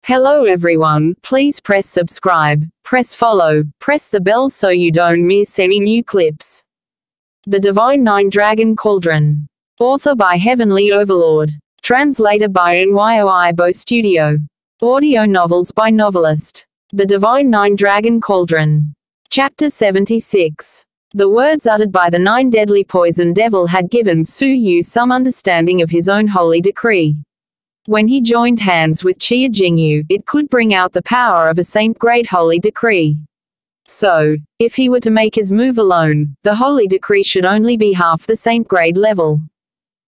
Hello everyone, please press subscribe, press follow, press the bell so you don't miss any new clips. The Divine Nine Dragon Cauldron. Author by Heavenly Overlord. Translator by NYOIBO Studio. Audio novels by Novelist. The Divine Nine Dragon Cauldron. Chapter 76. The words uttered by the nine deadly poison devil had given Su Yu some understanding of his own holy decree. When he joined hands with Qia Jingyu, it could bring out the power of a saint-grade holy decree. So, if he were to make his move alone, the holy decree should only be half the saint-grade level.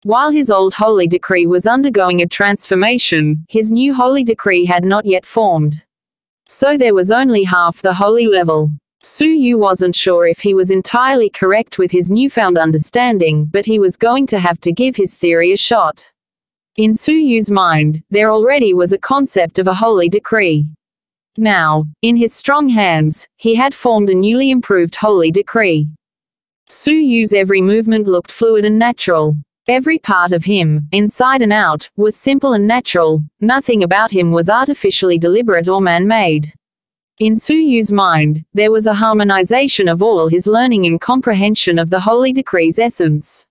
While his old holy decree was undergoing a transformation, his new holy decree had not yet formed. So there was only half the holy level. Su Yu wasn't sure if he was entirely correct with his newfound understanding, but he was going to have to give his theory a shot. In Su Yu's mind, there already was a concept of a holy decree. Now, in his strong hands, he had formed a newly improved holy decree. Su Yu's every movement looked fluid and natural. Every part of him, inside and out, was simple and natural. Nothing about him was artificially deliberate or man-made. In Su Yu's mind, there was a harmonization of all his learning and comprehension of the holy decree's essence.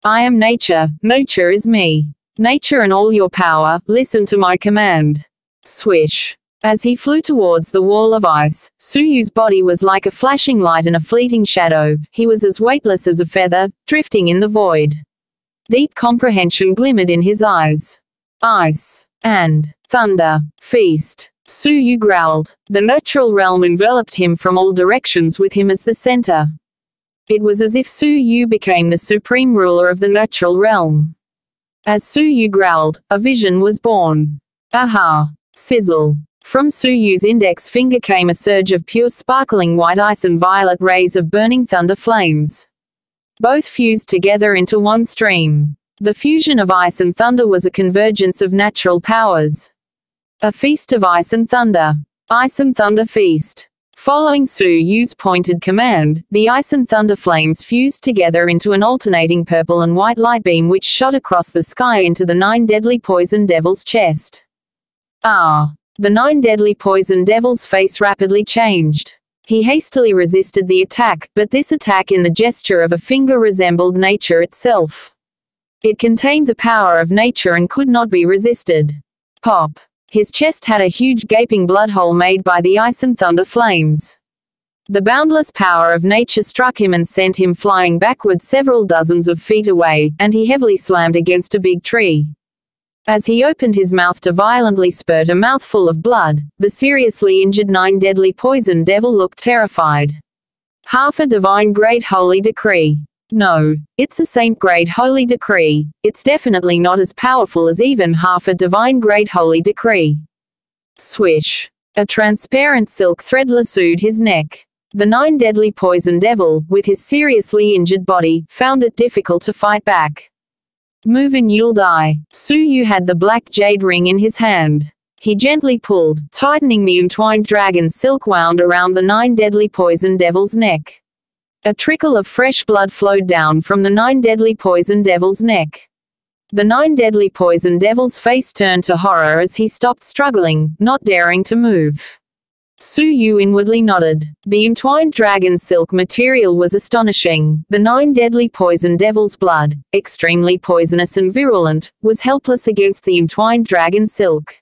I am nature, nature is me. Nature and all your power, listen to my command. Swish. As he flew towards the wall of ice, Su Yu's body was like a flashing light and a fleeting shadow. He was as weightless as a feather, drifting in the void. Deep comprehension glimmered in his eyes. Ice. And thunder. Feast. Su Yu growled. The natural realm enveloped him from all directions with him as the center. It was as if Su Yu became the supreme ruler of the natural realm. As Su Yu growled, a vision was born. Aha! Sizzle. From Su Yu's index finger came a surge of pure sparkling white ice and violet rays of burning thunder flames. Both fused together into one stream. The fusion of ice and thunder was a convergence of natural powers. A feast of ice and thunder. Ice and thunder feast. Following Su Yu's pointed command, the ice and thunder flames fused together into an alternating purple and white light beam which shot across the sky into the nine deadly poison devil's chest. Ah! The nine deadly poison devil's face rapidly changed. He hastily resisted the attack, but this attack in the gesture of a finger resembled nature itself. It contained the power of nature and could not be resisted. Pop! His chest had a huge gaping blood hole made by the ice and thunder flames. The boundless power of nature struck him and sent him flying backward several dozens of feet away, and he heavily slammed against a big tree. As he opened his mouth to violently spurt a mouthful of blood, the seriously injured nine deadly poison devil looked terrified. Half a divine great holy decree. No, it's a saint-grade holy decree. It's definitely not as powerful as even half a divine great holy decree. Swish. A transparent silk thread lassoed his neck. The nine deadly poison devil, with his seriously injured body, found it difficult to fight back. Move and you'll die. Su Yu had the black jade ring in his hand. He gently pulled, tightening the entwined dragon silk wound around the nine deadly poison devil's neck. A trickle of fresh blood flowed down from the nine deadly poison devil's neck. The nine deadly poison devil's face turned to horror as he stopped struggling, not daring to move. Su Yu inwardly nodded. The entwined dragon silk material was astonishing. The nine deadly poison devil's blood, extremely poisonous and virulent, was helpless against the entwined dragon silk.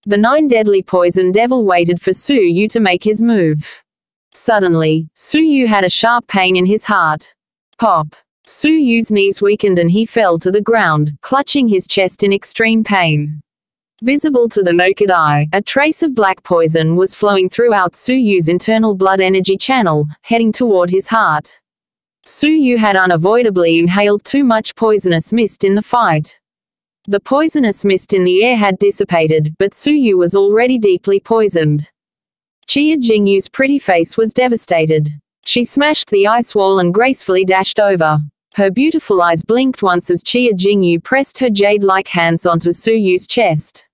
The nine deadly poison devil waited for Su Yu to make his move. Suddenly, Su Yu had a sharp pain in his heart. Pop! Su Yu's knees weakened and he fell to the ground, clutching his chest in extreme pain. Visible to the naked eye, a trace of black poison was flowing throughout Su Yu's internal blood energy channel, heading toward his heart. Su Yu had unavoidably inhaled too much poisonous mist in the fight. The poisonous mist in the air had dissipated, but Su Yu was already deeply poisoned. Qia Jingyu's pretty face was devastated. She smashed the ice wall and gracefully dashed over. Her beautiful eyes blinked once as Qia Jingyu pressed her jade-like hands onto Su Yu's chest.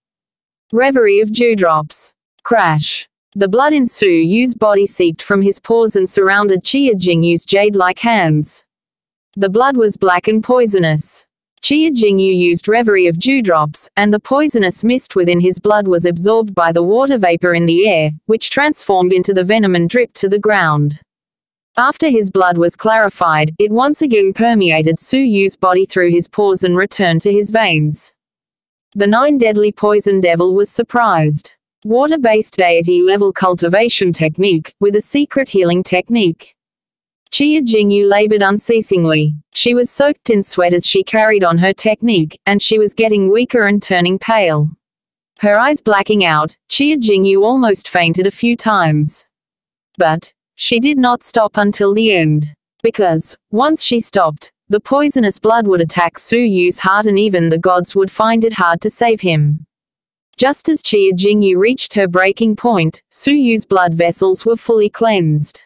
Reverie of dewdrops. Crash. The blood in Su Yu's body seeped from his pores and surrounded Qia Jingyu's jade-like hands. The blood was black and poisonous. Chia Jingyu used reverie of dewdrops, and the poisonous mist within his blood was absorbed by the water vapor in the air, which transformed into the venom and dripped to the ground. After his blood was clarified, it once again permeated Su Yu's body through his pores and returned to his veins. The 9 deadly poison devil was surprised. Water-based deity-level cultivation technique, with a secret healing technique. Chia Jingyu labored unceasingly. She was soaked in sweat as she carried on her technique, and she was getting weaker and turning pale. Her eyes blacking out, Chia Jingyu almost fainted a few times. But she did not stop until the end. Because, once she stopped, the poisonous blood would attack Su Yu's heart and even the gods would find it hard to save him. Just as Chia Jingyu reached her breaking point, Su Yu's blood vessels were fully cleansed.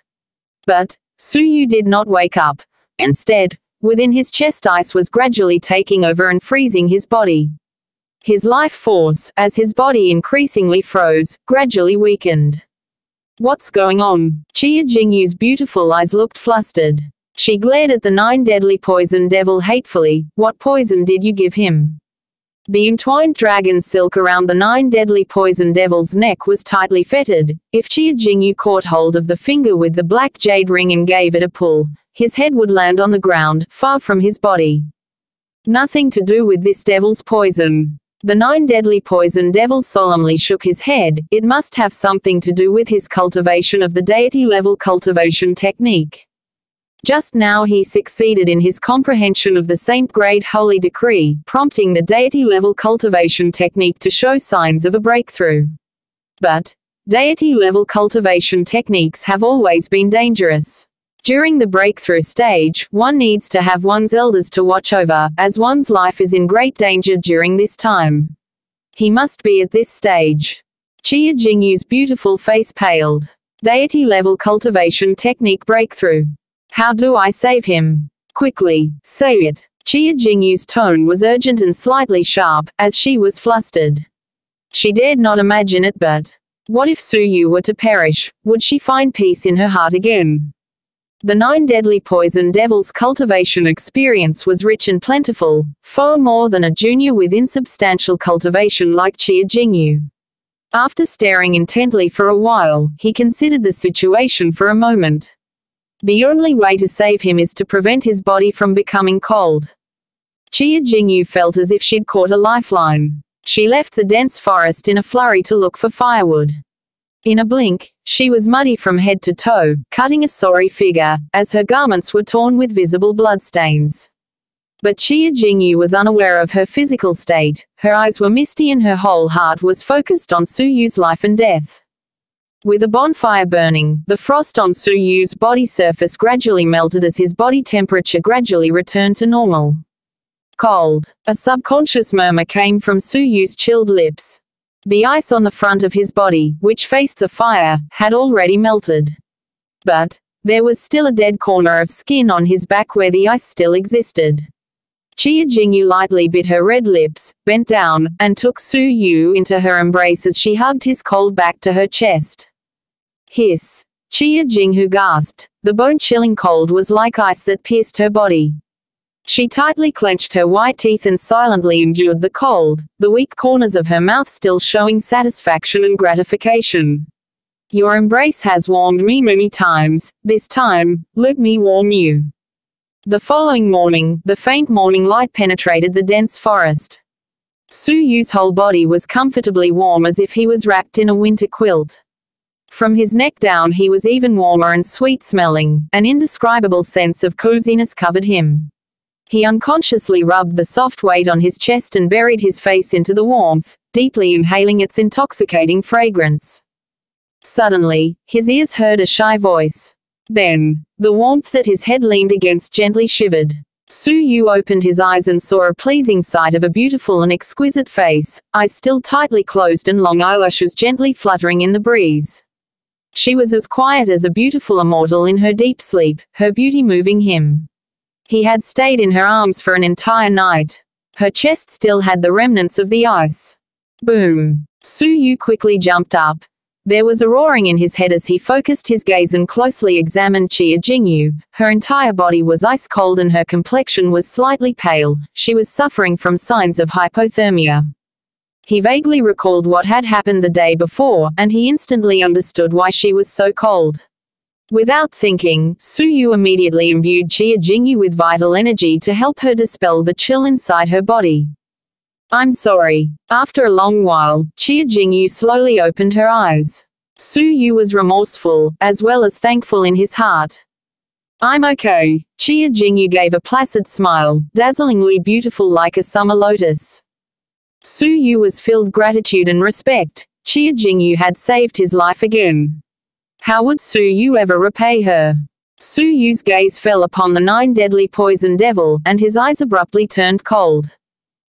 But Su Yu did not wake up. Instead, within his chest ice was gradually taking over and freezing his body. His life force, as his body increasingly froze, gradually weakened. What's going on? Chia Jingyu's beautiful eyes looked flustered. She glared at the 9 deadly poison devil hatefully. What poison did you give him? The entwined dragon silk around the 9 deadly poison devil's neck was tightly fettered. If Chia Jingyu caught hold of the finger with the black jade ring and gave it a pull, his head would land on the ground, far from his body. Nothing to do with this devil's poison. The 9 deadly poison devil solemnly shook his head. It must have something to do with his cultivation of the deity-level cultivation technique. Just now he succeeded in his comprehension of the saint-grade holy decree, prompting the deity-level cultivation technique to show signs of a breakthrough. But deity-level cultivation techniques have always been dangerous. During the breakthrough stage, one needs to have one's elders to watch over, as one's life is in great danger during this time. He must be at this stage. Chia Jingyu's beautiful face paled. Deity-level cultivation technique breakthrough. How do I save him? Quickly, say it. Chia Jingyu's tone was urgent and slightly sharp, as she was flustered. She dared not imagine it, but what if Su Yu were to perish? Would she find peace in her heart again? The 9 deadly poison devil's cultivation experience was rich and plentiful, far more than a junior with insubstantial cultivation like Chia Jingyu. After staring intently for a while, he considered the situation for a moment. The only way to save him is to prevent his body from becoming cold. Chia Jingyu felt as if she'd caught a lifeline. She left the dense forest in a flurry to look for firewood. In a blink, she was muddy from head to toe, cutting a sorry figure, as her garments were torn with visible bloodstains. But Chia Jingyu was unaware of her physical state. Her eyes were misty and her whole heart was focused on Su Yu's life and death. With a bonfire burning, the frost on Su Yu's body surface gradually melted as his body temperature gradually returned to normal. Cold. A subconscious murmur came from Su Yu's chilled lips. The ice on the front of his body, which faced the fire, had already melted. But there was still a dead corner of skin on his back where the ice still existed. Chia Jingyu lightly bit her red lips, bent down, and took Su Yu into her embrace as she hugged his cold back to her chest. Hiss. Chia Jingyu gasped. The bone-chilling cold was like ice that pierced her body. She tightly clenched her white teeth and silently endured the cold, the weak corners of her mouth still showing satisfaction and gratification. Your embrace has warmed me many times. This time, let me warm you. The following morning, the faint morning light penetrated the dense forest. Su Yu's whole body was comfortably warm as if he was wrapped in a winter quilt. From his neck down he was even warmer and sweet-smelling. An indescribable sense of coziness covered him. He unconsciously rubbed the soft weight on his chest and buried his face into the warmth, deeply inhaling its intoxicating fragrance. Suddenly, his ears heard a shy voice. Then, the warmth that his head leaned against gently shivered. Su Yu opened his eyes and saw a pleasing sight of a beautiful and exquisite face, eyes still tightly closed and long eyelashes gently fluttering in the breeze. She was as quiet as a beautiful immortal in her deep sleep, her beauty moving him. He had stayed in her arms for an entire night. Her chest still had the remnants of the ice. Boom! Su Yu quickly jumped up. There was a roaring in his head as he focused his gaze and closely examined Qia Jingyu. Her entire body was ice cold and her complexion was slightly pale. She was suffering from signs of hypothermia. He vaguely recalled what had happened the day before, and he instantly understood why she was so cold. Without thinking, Su Yu immediately imbued Qia Jingyu with vital energy to help her dispel the chill inside her body. I'm sorry. After a long while, Qia Jingyu slowly opened her eyes. Su Yu was remorseful, as well as thankful in his heart. I'm okay. Qia Jingyu gave a placid smile, dazzlingly beautiful like a summer lotus. Su Yu was filled gratitude and respect. Qia Jingyu had saved his life again. How would Su Yu ever repay her? Su Yu's gaze fell upon the 9 deadly poison devil, and his eyes abruptly turned cold.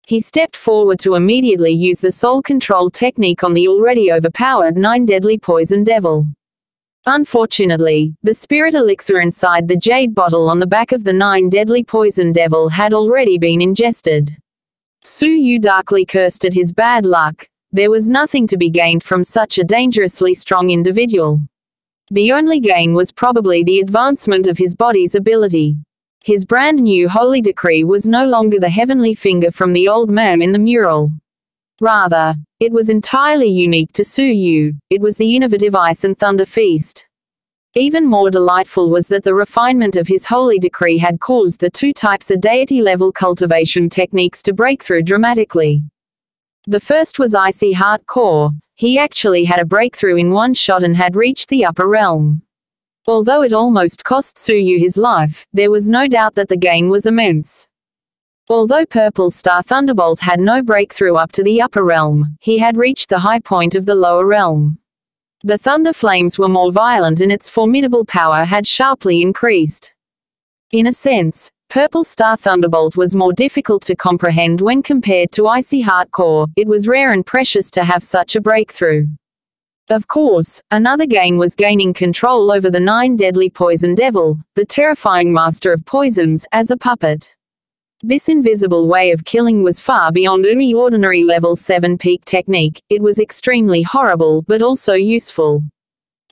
He stepped forward to immediately use the soul control technique on the already overpowered 9 deadly poison devil. Unfortunately, the spirit elixir inside the jade bottle on the back of the 9 deadly poison devil had already been ingested. Su Yu darkly cursed at his bad luck. There was nothing to be gained from such a dangerously strong individual. The only gain was probably the advancement of his body's ability. His brand new holy decree was no longer the heavenly finger from the old man in the mural. Rather, it was entirely unique to Su Yu. It was the innovative ice and thunder feast. Even more delightful was that the refinement of his holy decree had caused the 2 types of deity-level cultivation techniques to break through dramatically. The first was icy hardcore. He actually had a breakthrough in one shot and had reached the upper realm. Although it almost cost Su Yu his life, there was no doubt that the gain was immense. Although Purple Star Thunderbolt had no breakthrough up to the upper realm, he had reached the high point of the lower realm. The thunder flames were more violent and its formidable power had sharply increased. In a sense, Purple Star Thunderbolt was more difficult to comprehend when compared to Icy Hardcore. It was rare and precious to have such a breakthrough. Of course, another gain was gaining control over the 9 deadly poison devil, the terrifying master of poisons, as a puppet. This invisible way of killing was far beyond any ordinary level 7 peak technique. It was extremely horrible but also useful.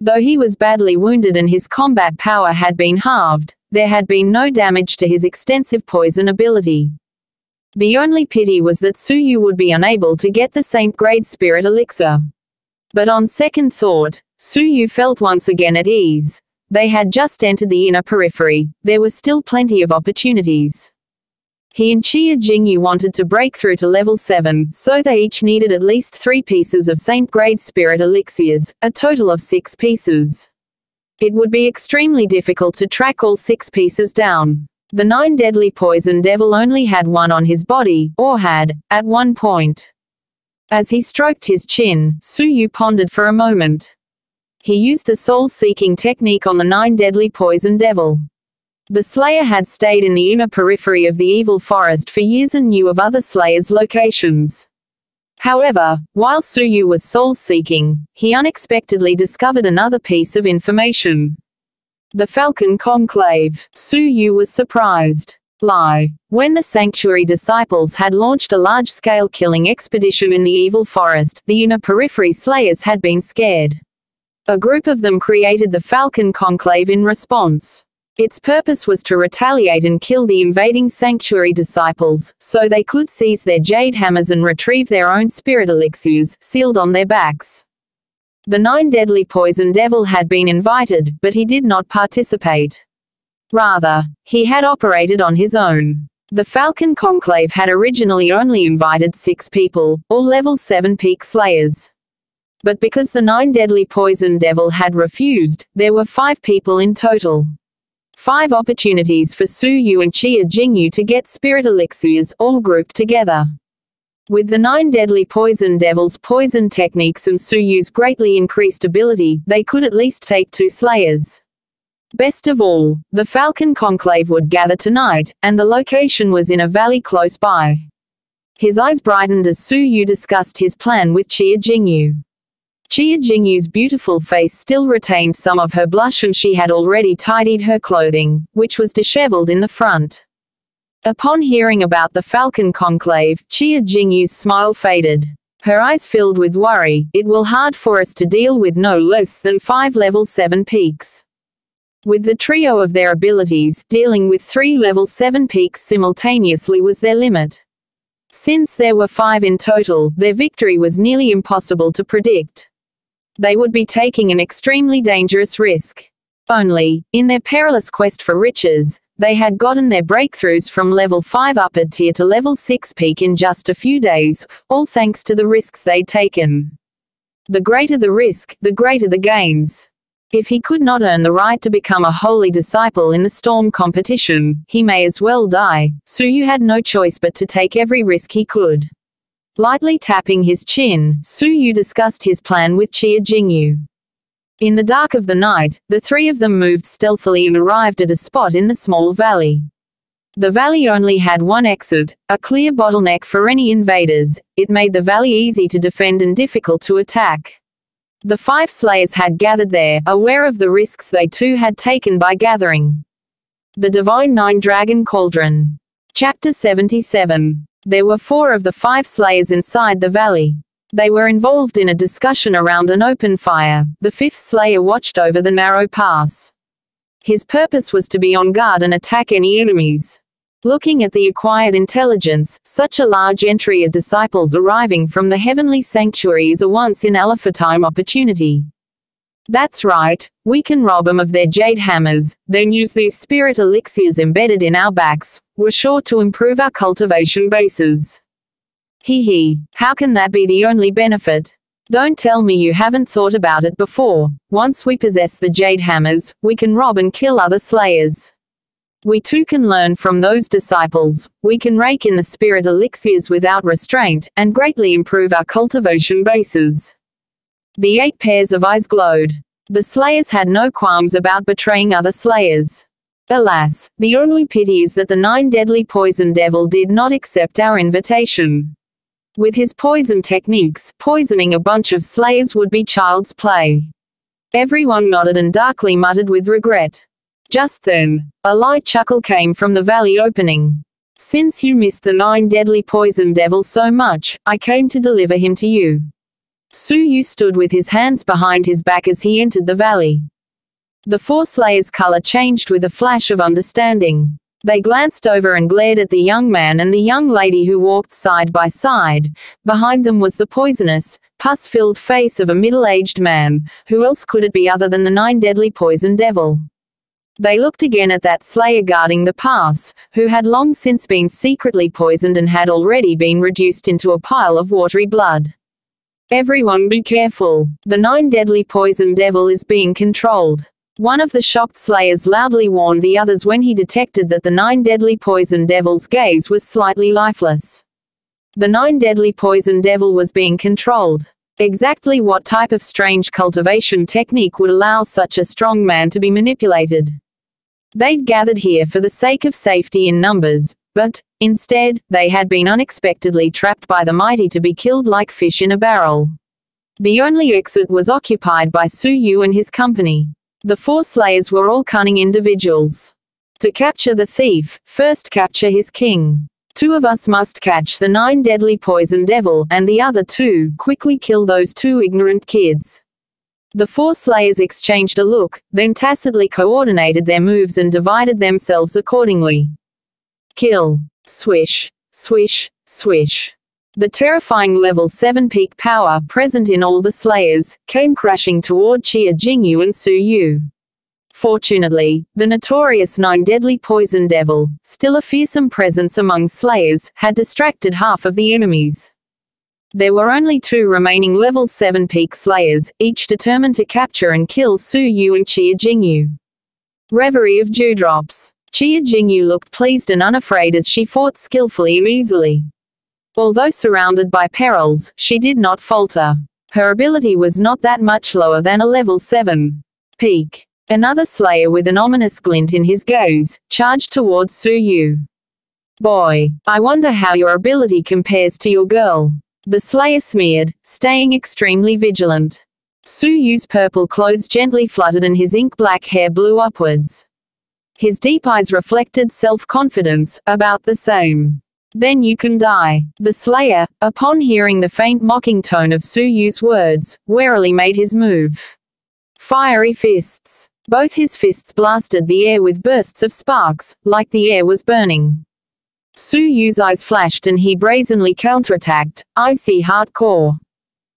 Though he was badly wounded and his combat power had been halved, there had been no damage to his extensive poison ability. The only pity was that Su Yu would be unable to get the Saint-grade spirit elixir. But on second thought, Su Yu felt once again at ease. They had just entered the inner periphery. There were still plenty of opportunities. He and Qia Jingyu wanted to break through to level 7, so they each needed at least 3 pieces of Saint-grade spirit elixirs, a total of 6 pieces. It would be extremely difficult to track all 6 pieces down. The 9 deadly poison devil only had 1 on his body, or had, at one point. As he stroked his chin, Su Yu pondered for a moment. He used the soul-seeking technique on the 9 deadly poison devil. The Slayer had stayed in the inner periphery of the evil forest for years and knew of other Slayers' locations. However, while Su Yu was soul-seeking, he unexpectedly discovered another piece of information. The Falcon Conclave. Su Yu was surprised. When the Sanctuary Disciples had launched a large-scale killing expedition in the evil forest, the inner periphery Slayers had been scared. A group of them created the Falcon Conclave in response. Its purpose was to retaliate and kill the invading Sanctuary Disciples, so they could seize their jade hammers and retrieve their own spirit elixirs, sealed on their backs. The 9 deadly poison devil had been invited, but he did not participate. Rather, he had operated on his own. The Falcon Conclave had originally only invited 6 people, all level 7 peak Slayers. But because the 9 deadly poison devil had refused, there were 5 people in total. 5 opportunities for Su Yu and Qia Jingyu to get spirit elixirs, all grouped together. With the 9 deadly poison devil's poison techniques and Su Yu's greatly increased ability, they could at least take 2 Slayers. Best of all, the Falcon Conclave would gather tonight, and the location was in a valley close by. His eyes brightened as Su Yu discussed his plan with Qia Jingyu. Qia Jingyu's beautiful face still retained some of her blush and she had already tidied her clothing, which was disheveled in the front. Upon hearing about the Falcon Conclave, Qia Jingyu's smile faded. her eyes filled with worry. It will hard for us to deal with no less than 5 level 7 peaks. With the trio of their abilities, dealing with 3 level 7 peaks simultaneously was their limit. Since there were 5 in total, their victory was nearly impossible to predict. They would be taking an extremely dangerous risk. Only, in their perilous quest for riches, they had gotten their breakthroughs from level 5 upper tier to level 6 peak in just a few days, all thanks to the risks they'd taken. The greater the risk, the greater the gains. If he could not earn the right to become a holy disciple in the storm competition, he may as well die. Suyu had no choice but to take every risk he could. Lightly tapping his chin, Suyu discussed his plan with Chia Jingyu. In the dark of the night, the 3 of them moved stealthily and arrived at a spot in the small valley. The valley only had one exit, a clear bottleneck for any invaders. It made the valley easy to defend and difficult to attack. The 5 slayers had gathered there, aware of the risks they too had taken by gathering. The Divine 9 Dragon Cauldron. Chapter 77. There were 4 of the 5 slayers inside the valley. They were involved in a discussion around an open fire. The 5th slayer watched over the narrow pass. His purpose was to be on guard and attack any enemies. Looking at the acquired intelligence, such a large entry of disciples arriving from the heavenly sanctuary is a once-in-a-lifetime opportunity. That's right, we can rob them of their jade hammers, then use these spirit elixirs embedded in our backs. We're sure to improve our cultivation bases. Hee, how can that be the only benefit? Don't tell me you haven't thought about it before. Once we possess the jade hammers, we can rob and kill other slayers. We too can learn from those disciples. We can rake in the spirit elixirs without restraint, and greatly improve our cultivation bases. The 8 pairs of eyes glowed. The slayers had no qualms about betraying other slayers. Alas, the only pity is that the 9 deadly poison devil did not accept our invitation. With his poison techniques, poisoning a bunch of slayers would be child's play. Everyone nodded and darkly muttered with regret. Just then, a light chuckle came from the valley opening. Since you missed the 9 deadly poison devil so much, I came to deliver him to you. Suyu stood with his hands behind his back as he entered the valley. The 4 slayers' color changed with a flash of understanding. They glanced over and glared at the young man and the young lady who walked side by side. Behind them was the poisonous, pus-filled face of a middle-aged man. Who else could it be other than the 9 deadly poison devil? They looked again at that slayer guarding the pass, who had long since been secretly poisoned and had already been reduced into a pile of watery blood. Everyone be careful. The 9 deadly poison devil is being controlled. One of the shocked slayers loudly warned the others when he detected that the 9 deadly poison devil's gaze was slightly lifeless. The 9 deadly poison devil was being controlled. Exactly what type of strange cultivation technique would allow such a strong man to be manipulated? They'd gathered here for the sake of safety in numbers, but, instead, they had been unexpectedly trapped by the mighty to be killed like fish in a barrel. The only exit was occupied by Suyu and his company. The 4 slayers were all cunning individuals. To capture the thief, first capture his king. 2 of us must catch the 9 deadly poison devil, and the other 2, quickly kill those 2 ignorant kids. The 4 slayers exchanged a look, then tacitly coordinated their moves and divided themselves accordingly. Kill. Swish. Swish. Swish. The terrifying level 7 peak power present in all the slayers came crashing toward Chia Jingyu and Suyu. Fortunately, the notorious 9 deadly poison devil, still a fearsome presence among slayers, had distracted half of the enemies. There were only 2 remaining level 7 peak slayers, each determined to capture and kill Suyu and Chia Jingyu. Reverie of dewdrops. Chia Jingyu looked pleased and unafraid as she fought skillfully and easily. Although surrounded by perils, she did not falter. Her ability was not that much lower than a level 7 peak. Another slayer with an ominous glint in his gaze, charged towards Suyu. Boy, I wonder how your ability compares to your girl. The slayer sneered, staying extremely vigilant. Suyu's purple clothes gently fluttered and his ink-black hair blew upwards. His deep eyes reflected self-confidence, about the same. Then you can die. The Slayer, upon hearing the faint mocking tone of Su Yu's words, warily made his move. Fiery fists. Both his fists blasted the air with bursts of sparks, like the air was burning. Su Yu's eyes flashed and he brazenly counterattacked, icy hardcore.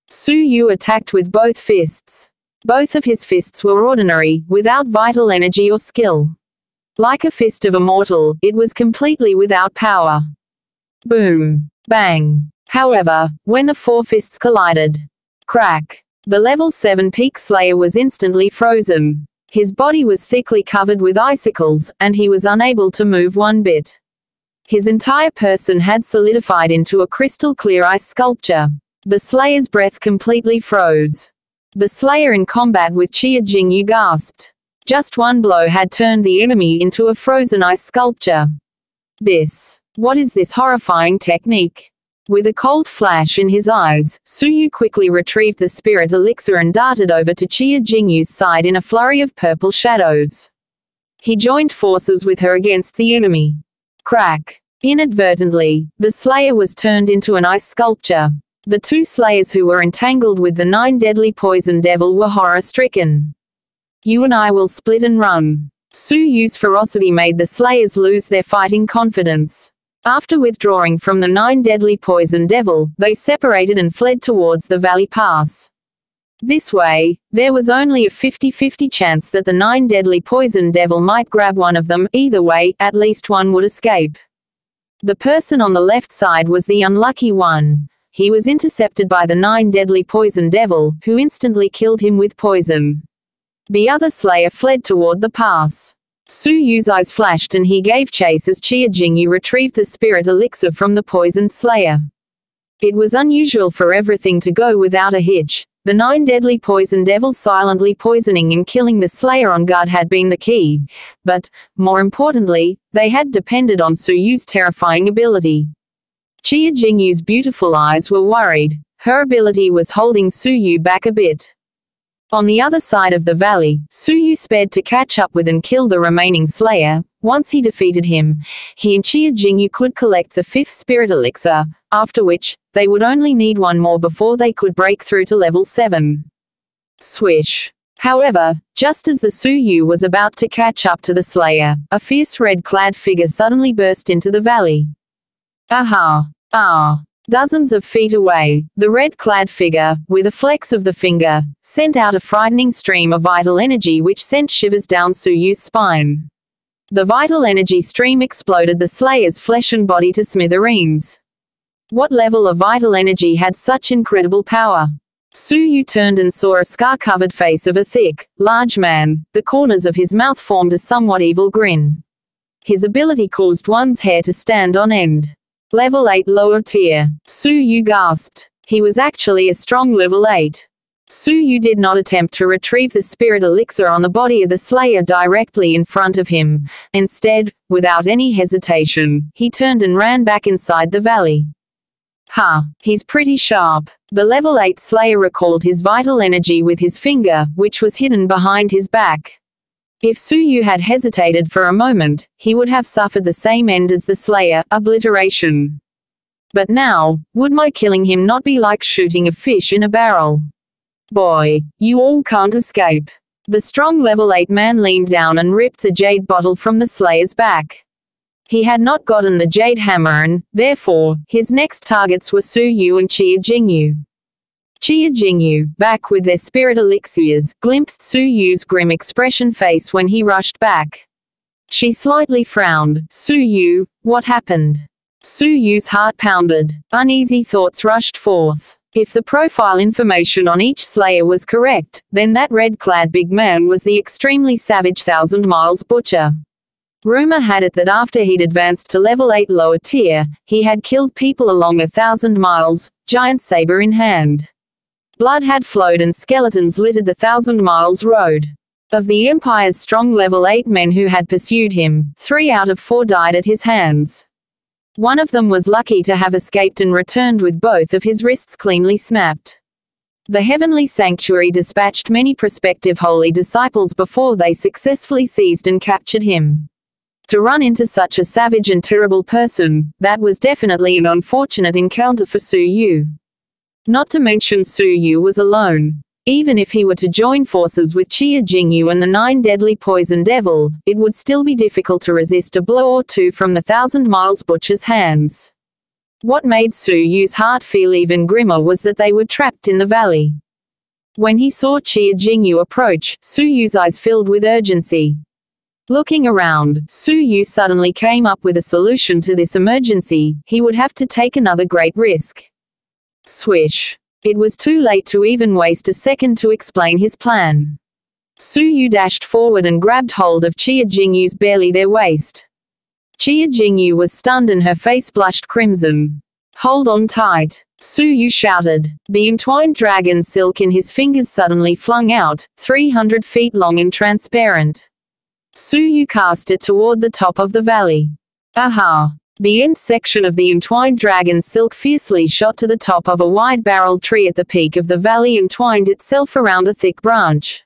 Su Yu attacked with both fists. Both of his fists were ordinary, without vital energy or skill. Like a fist of a mortal, it was completely without power. Boom. Bang. However, when the four fists collided, crack, the level 7 Peak Slayer was instantly frozen. His body was thickly covered with icicles, and he was unable to move one bit. His entire person had solidified into a crystal-clear ice sculpture. The Slayer's breath completely froze. The Slayer in combat with Qia Jingyu gasped. Just one blow had turned the enemy into a frozen ice sculpture. What is this horrifying technique? With a cold flash in his eyes, Su Yu quickly retrieved the spirit elixir and darted over to Qia Jingyu's side in a flurry of purple shadows. He joined forces with her against the enemy. Crack. Inadvertently, the Slayer was turned into an ice sculpture. The two Slayers who were entangled with the 9 deadly poison devil were horror-stricken. You and I will split and run. Su Yu's ferocity made the Slayers lose their fighting confidence. After withdrawing from the 9 deadly poison devil, they separated and fled towards the valley pass. This way, there was only a 50-50 chance that the 9 deadly poison devil might grab one of them. Either way, at least one would escape. The person on the left side was the unlucky one. He was intercepted by the 9 deadly poison devil, who instantly killed him with poison. The other Slayer fled toward the pass. Su Yu's eyes flashed and he gave chase as Qia Jingyu retrieved the spirit elixir from the poisoned Slayer. It was unusual for everything to go without a hitch. The 9 deadly poison devils silently poisoning and killing the Slayer on guard had been the key. But, more importantly, they had depended on Su Yu's terrifying ability. Qia Jingyu's beautiful eyes were worried. Her ability was holding Su Yu back a bit. On the other side of the valley, Su Yu sped to catch up with and kill the remaining Slayer. Once he defeated him, he and Qia Jingyu could collect the 5th spirit elixir, after which, they would only need one more before they could break through to level 7. Swish. However, just as the Su Yu was about to catch up to the Slayer, a fierce red-clad figure suddenly burst into the valley. Aha! Ah! Dozens of feet away, the red-clad figure, with a flex of the finger, sent out a frightening stream of vital energy which sent shivers down Su Yu's spine. The vital energy stream exploded the Slayer's flesh and body to smithereens. What level of vital energy had such incredible power? Su Yu turned and saw a scar-covered face of a thick, large man. The corners of his mouth formed a somewhat evil grin. His ability caused one's hair to stand on end. Level 8 lower tier. Su Yu gasped. He was actually a strong level 8. Su Yu did not attempt to retrieve the spirit elixir on the body of the Slayer directly in front of him. Instead, without any hesitation, he turned and ran back inside the valley. He's pretty sharp. The level 8 Slayer recalled his vital energy with his finger, which was hidden behind his back. If Su Yu had hesitated for a moment, he would have suffered the same end as the Slayer, obliteration. But now, would my killing him not be like shooting a fish in a barrel? Boy, you all can't escape. The strong level 8 man leaned down and ripped the jade bottle from the Slayer's back. He had not gotten the jade hammer and, therefore, his next targets were Su Yu and Qia Jingyu. Qia Jingyu, back with their spirit elixirs, glimpsed Su Yu's grim expression face when he rushed back. She slightly frowned. Su Yu, what happened? Su Yu's heart pounded. Uneasy thoughts rushed forth. If the profile information on each Slayer was correct, then that red-clad big man was the extremely savage 1,000 Miles Butcher. Rumor had it that after he'd advanced to level 8 lower tier, he had killed people along 1,000 miles, giant saber in hand. Blood had flowed and skeletons littered the 1,000 Miles road. Of the Empire's strong level 8 men who had pursued him, 3 out of 4 died at his hands. One of them was lucky to have escaped and returned with both of his wrists cleanly snapped. The Heavenly Sanctuary dispatched many prospective holy disciples before they successfully seized and captured him. To run into such a savage and terrible person, that was definitely an unfortunate encounter for Su Yu. Not to mention Su Yu was alone. Even if he were to join forces with Qia Jingyu and the 9 deadly poison devil, it would still be difficult to resist a blow or two from the 1,000 Miles Butcher's hands. What made Su Yu's heart feel even grimmer was that they were trapped in the valley. When he saw Qia Jingyu approach, Su Yu's eyes filled with urgency. Looking around, Su Yu suddenly came up with a solution to this emergency. He would have to take another great risk. Swish. It was too late to even waste a second to explain his plan. Su Yu dashed forward and grabbed hold of Qia Jingyu's barely their waist. Qia Jingyu was stunned and her face blushed crimson. "Hold on tight," Su Yu shouted. The entwined dragon silk in his fingers suddenly flung out, 300 feet long and transparent. Su Yu cast it toward the top of the valley. Aha! The end section of the entwined dragon silk fiercely shot to the top of a wide-barreled tree at the peak of the valley and twined itself around a thick branch.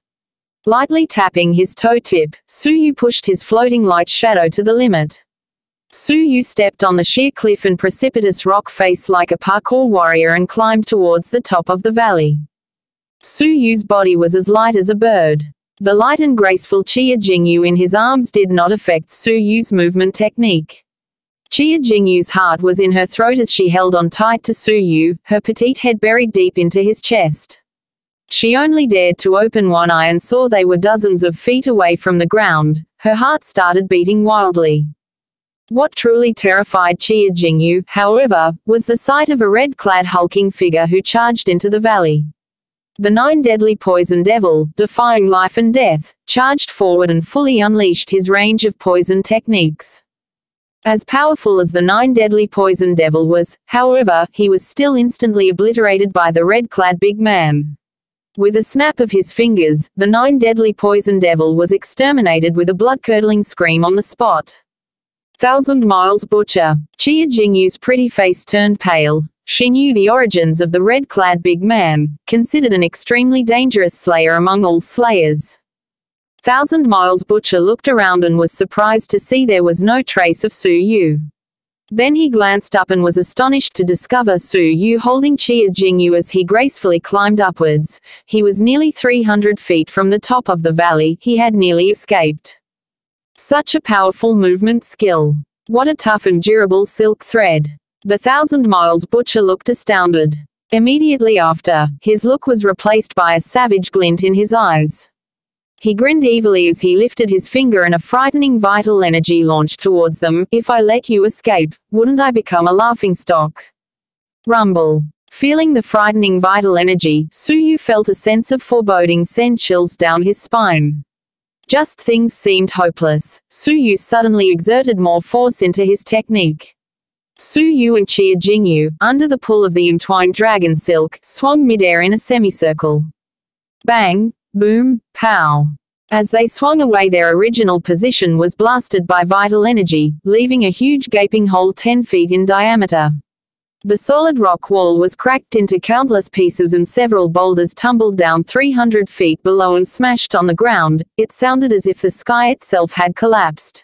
Lightly tapping his toe tip, Su Yu pushed his floating light shadow to the limit. Su Yu stepped on the sheer cliff and precipitous rock face like a parkour warrior and climbed towards the top of the valley. Su Yu's body was as light as a bird. The light and graceful Qia Jingyu in his arms did not affect Su Yu's movement technique. Qia Jingyu's heart was in her throat as she held on tight to Su Yu, her petite head buried deep into his chest. She only dared to open one eye and saw they were dozens of feet away from the ground. Her heart started beating wildly. What truly terrified Qia Jingyu, however, was the sight of a red-clad hulking figure who charged into the valley. The 9 deadly poison devil, defying life and death, charged forward and fully unleashed his range of poison techniques. As powerful as the 9 deadly poison devil was, however, he was still instantly obliterated by the red-clad big man. With a snap of his fingers, the 9 deadly poison devil was exterminated with a blood-curdling scream on the spot. 1,000 Miles Butcher. Qia Jingyu's pretty face turned pale. She knew the origins of the red-clad big man, considered an extremely dangerous slayer among all slayers. 1,000 Miles Butcher looked around and was surprised to see there was no trace of Su Yu. Then he glanced up and was astonished to discover Su Yu holding Qia Jingyu as he gracefully climbed upwards. He was nearly 300 feet from the top of the valley. He had nearly escaped. Such a powerful movement skill. What a tough and durable silk thread. The 1,000 Miles Butcher looked astounded. Immediately after, his look was replaced by a savage glint in his eyes. He grinned evilly as he lifted his finger and a frightening vital energy launched towards them. "If I let you escape, wouldn't I become a laughingstock?" Rumble. Feeling the frightening vital energy, Su Yu felt a sense of foreboding send chills down his spine. Just things seemed hopeless. Su Yu suddenly exerted more force into his technique. Su Yu and Qia Jingyu, under the pull of the entwined dragon silk, swung midair in a semicircle. Bang! Boom! Pow! As they swung away, their original position was blasted by vital energy, leaving a huge gaping hole 10 feet in diameter. The solid rock wall was cracked into countless pieces and several boulders tumbled down 300 feet below and smashed on the ground. It sounded as if the sky itself had collapsed.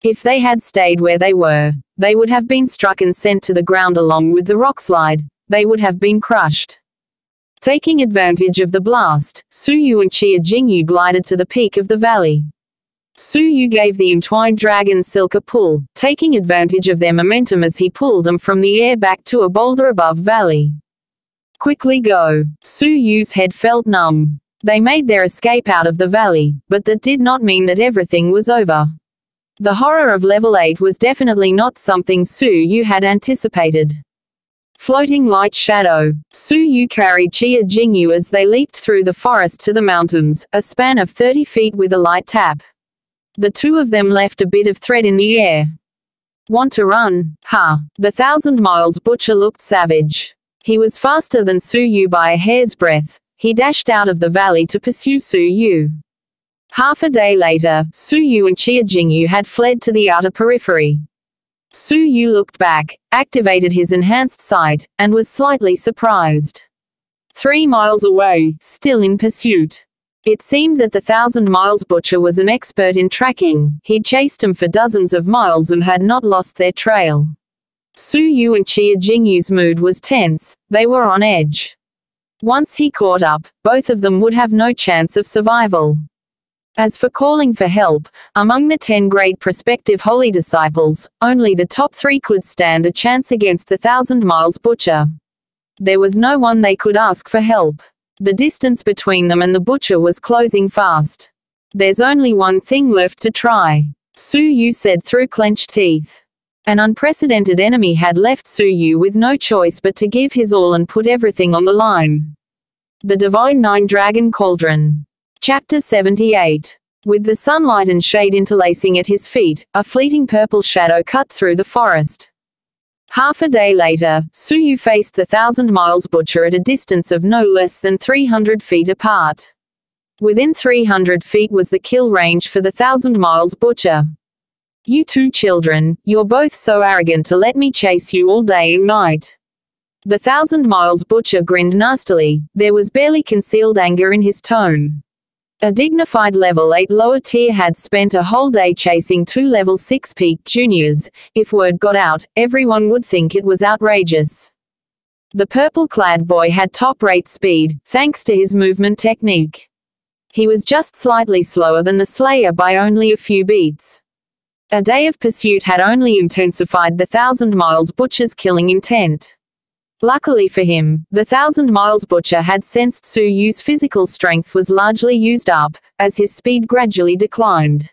If they had stayed where they were, they would have been struck and sent to the ground along with the rockslide. They would have been crushed. Taking advantage of the blast, Su Yu and Qia Jingyu glided to the peak of the valley. Su Yu gave the entwined dragon silk a pull, taking advantage of their momentum as he pulled them from the air back to a boulder above valley. Quickly go! Su Yu's head felt numb. They made their escape out of the valley, but that did not mean that everything was over. The horror of level 8 was definitely not something Su Yu had anticipated. Floating light shadow. Su Yu carried Qia Jingyu as they leaped through the forest to the mountains, a span of 30 feet with a light tap. The two of them left a bit of thread in the air. Want to run? Ha! The 1,000 Miles Butcher looked savage. He was faster than Su Yu by a hair's breadth. He dashed out of the valley to pursue Su Yu. Half a day later, Su Yu and Qia Jingyu had fled to the outer periphery. Su Yu looked back, activated his enhanced sight, and was slightly surprised. 3 miles away, still in pursuit. It seemed that the Thousand Miles Butcher was an expert in tracking. He'd chased them for dozens of miles and had not lost their trail. Su Yu and Chia Jingyu's mood was tense. They were on edge. Once he caught up, both of them would have no chance of survival. As for calling for help, among the 10 great prospective holy disciples, only the top 3 could stand a chance against the Thousand Miles Butcher. There was no one they could ask for help. The distance between them and the butcher was closing fast. There's only one thing left to try, Su Yu said through clenched teeth. An unprecedented enemy had left Su Yu with no choice but to give his all and put everything on the line. The Divine Nine Dragon Cauldron. Chapter 78. With the sunlight and shade interlacing at his feet, a fleeting purple shadow cut through the forest. Half a day later, Su Yu faced the Thousand Miles Butcher at a distance of no less than 300 feet apart. Within 300 feet was the kill range for the Thousand Miles Butcher. You two children, you're both so arrogant to let me chase you all day and night. The Thousand Miles Butcher grinned nastily. There was barely concealed anger in his tone. A dignified level 8 lower tier had spent a whole day chasing 2 level 6 peak juniors. If word got out, everyone would think it was outrageous. The purple-clad boy had top-rate speed, thanks to his movement technique. He was just slightly slower than the Slayer by only a few beats. A day of pursuit had only intensified the Thousand Miles Butcher's killing intent. Luckily for him, the Thousand Miles Butcher had sensed Su Yu's physical strength was largely used up, as his speed gradually declined.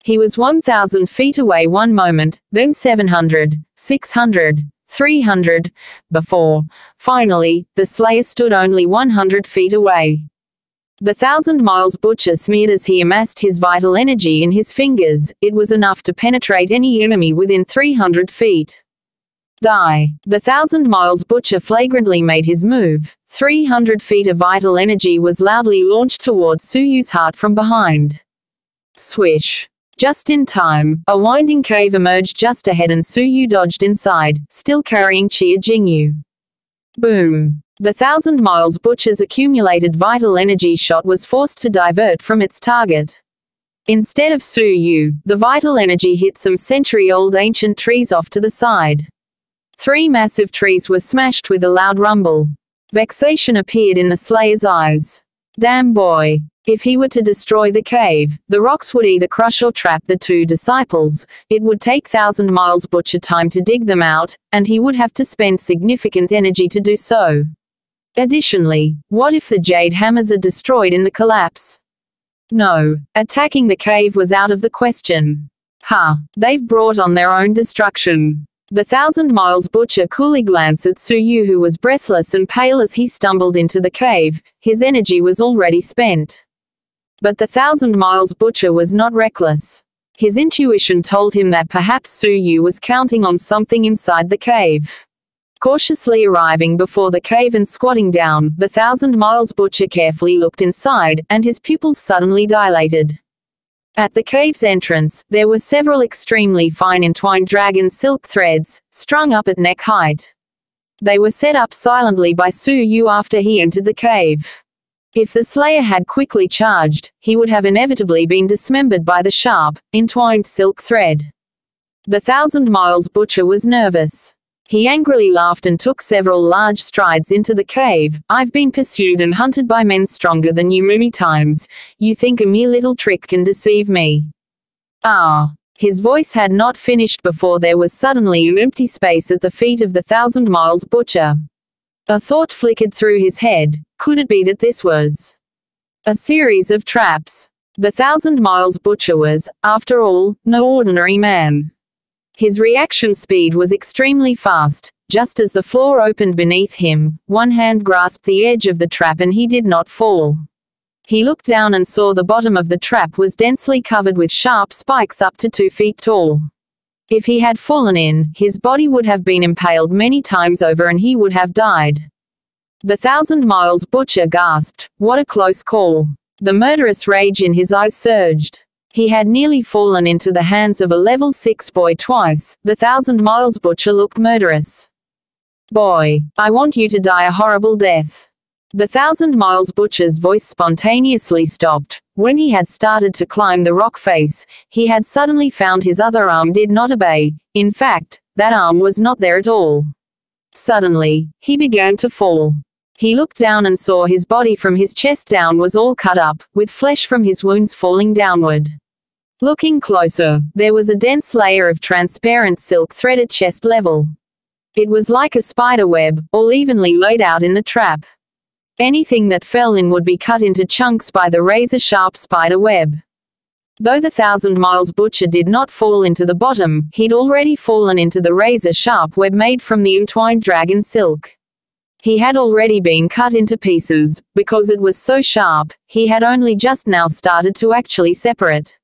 He was 1,000 feet away one moment, then 700, 600, 300, before, finally, the Slayer stood only 100 feet away. The Thousand Miles Butcher smeared as he amassed his vital energy in his fingers. It was enough to penetrate any enemy within 300 feet. Die. The Thousand Miles Butcher flagrantly made his move. 300 feet of vital energy was loudly launched towards Su Yu's heart from behind. Swish. Just in time, a winding cave emerged just ahead and Su Yu dodged inside, still carrying Chia Jingyu. Boom. The Thousand Miles Butcher's accumulated vital energy shot was forced to divert from its target. Instead of Su Yu, the vital energy hit some century-old ancient trees off to the side. 3 massive trees were smashed with a loud rumble. Vexation appeared in the Slayer's eyes. Damn boy. If he were to destroy the cave, the rocks would either crush or trap the 2 disciples. It would take Thousand Miles Butcher time to dig them out, and he would have to spend significant energy to do so. Additionally, what if the jade hammers are destroyed in the collapse? No, attacking the cave was out of the question. They've brought on their own destruction. The Thousand Miles Butcher coolly glanced at Su Yu, who was breathless and pale as he stumbled into the cave. His energy was already spent. But the Thousand Miles Butcher was not reckless. His intuition told him that perhaps Su Yu was counting on something inside the cave. Cautiously arriving before the cave and squatting down, the Thousand Miles Butcher carefully looked inside, and his pupils suddenly dilated. At the cave's entrance, there were several extremely fine entwined dragon silk threads, strung up at neck height. They were set up silently by Su Yu after he entered the cave. If the Slayer had quickly charged, he would have inevitably been dismembered by the sharp, entwined silk thread. The Thousand Miles Butcher was nervous. He angrily laughed and took several large strides into the cave. I've been pursued and hunted by men stronger than you many times. You think a mere little trick can deceive me? His voice had not finished before there was suddenly an empty space at the feet of the Thousand Miles Butcher. A thought flickered through his head. Could it be that this was a series of traps? The Thousand Miles Butcher was, after all, no ordinary man. His reaction speed was extremely fast. Just as the floor opened beneath him, one hand grasped the edge of the trap and he did not fall. He looked down and saw the bottom of the trap was densely covered with sharp spikes up to 2 feet tall. If he had fallen in, his body would have been impaled many times over and he would have died. The Thousand Miles Butcher gasped, "What a close call." The murderous rage in his eyes surged. He had nearly fallen into the hands of a level 6 boy twice. The Thousand Miles Butcher looked murderous. "Boy, I want you to die a horrible death." The Thousand Miles Butcher's voice spontaneously stopped. When he had started to climb the rock face, he had suddenly found his other arm did not obey. In fact, that arm was not there at all. Suddenly, he began to fall. He looked down and saw his body from his chest down was all cut up, with flesh from his wounds falling downward. Looking closer, there was a dense layer of transparent silk thread at chest level. It was like a spider web, all evenly laid out in the trap. Anything that fell in would be cut into chunks by the razor-sharp spider web. Though the Thousand Miles Butcher did not fall into the bottom, he'd already fallen into the razor-sharp web made from the entwined dragon silk. He had already been cut into pieces. Because it was so sharp, he had only just now started to actually separate.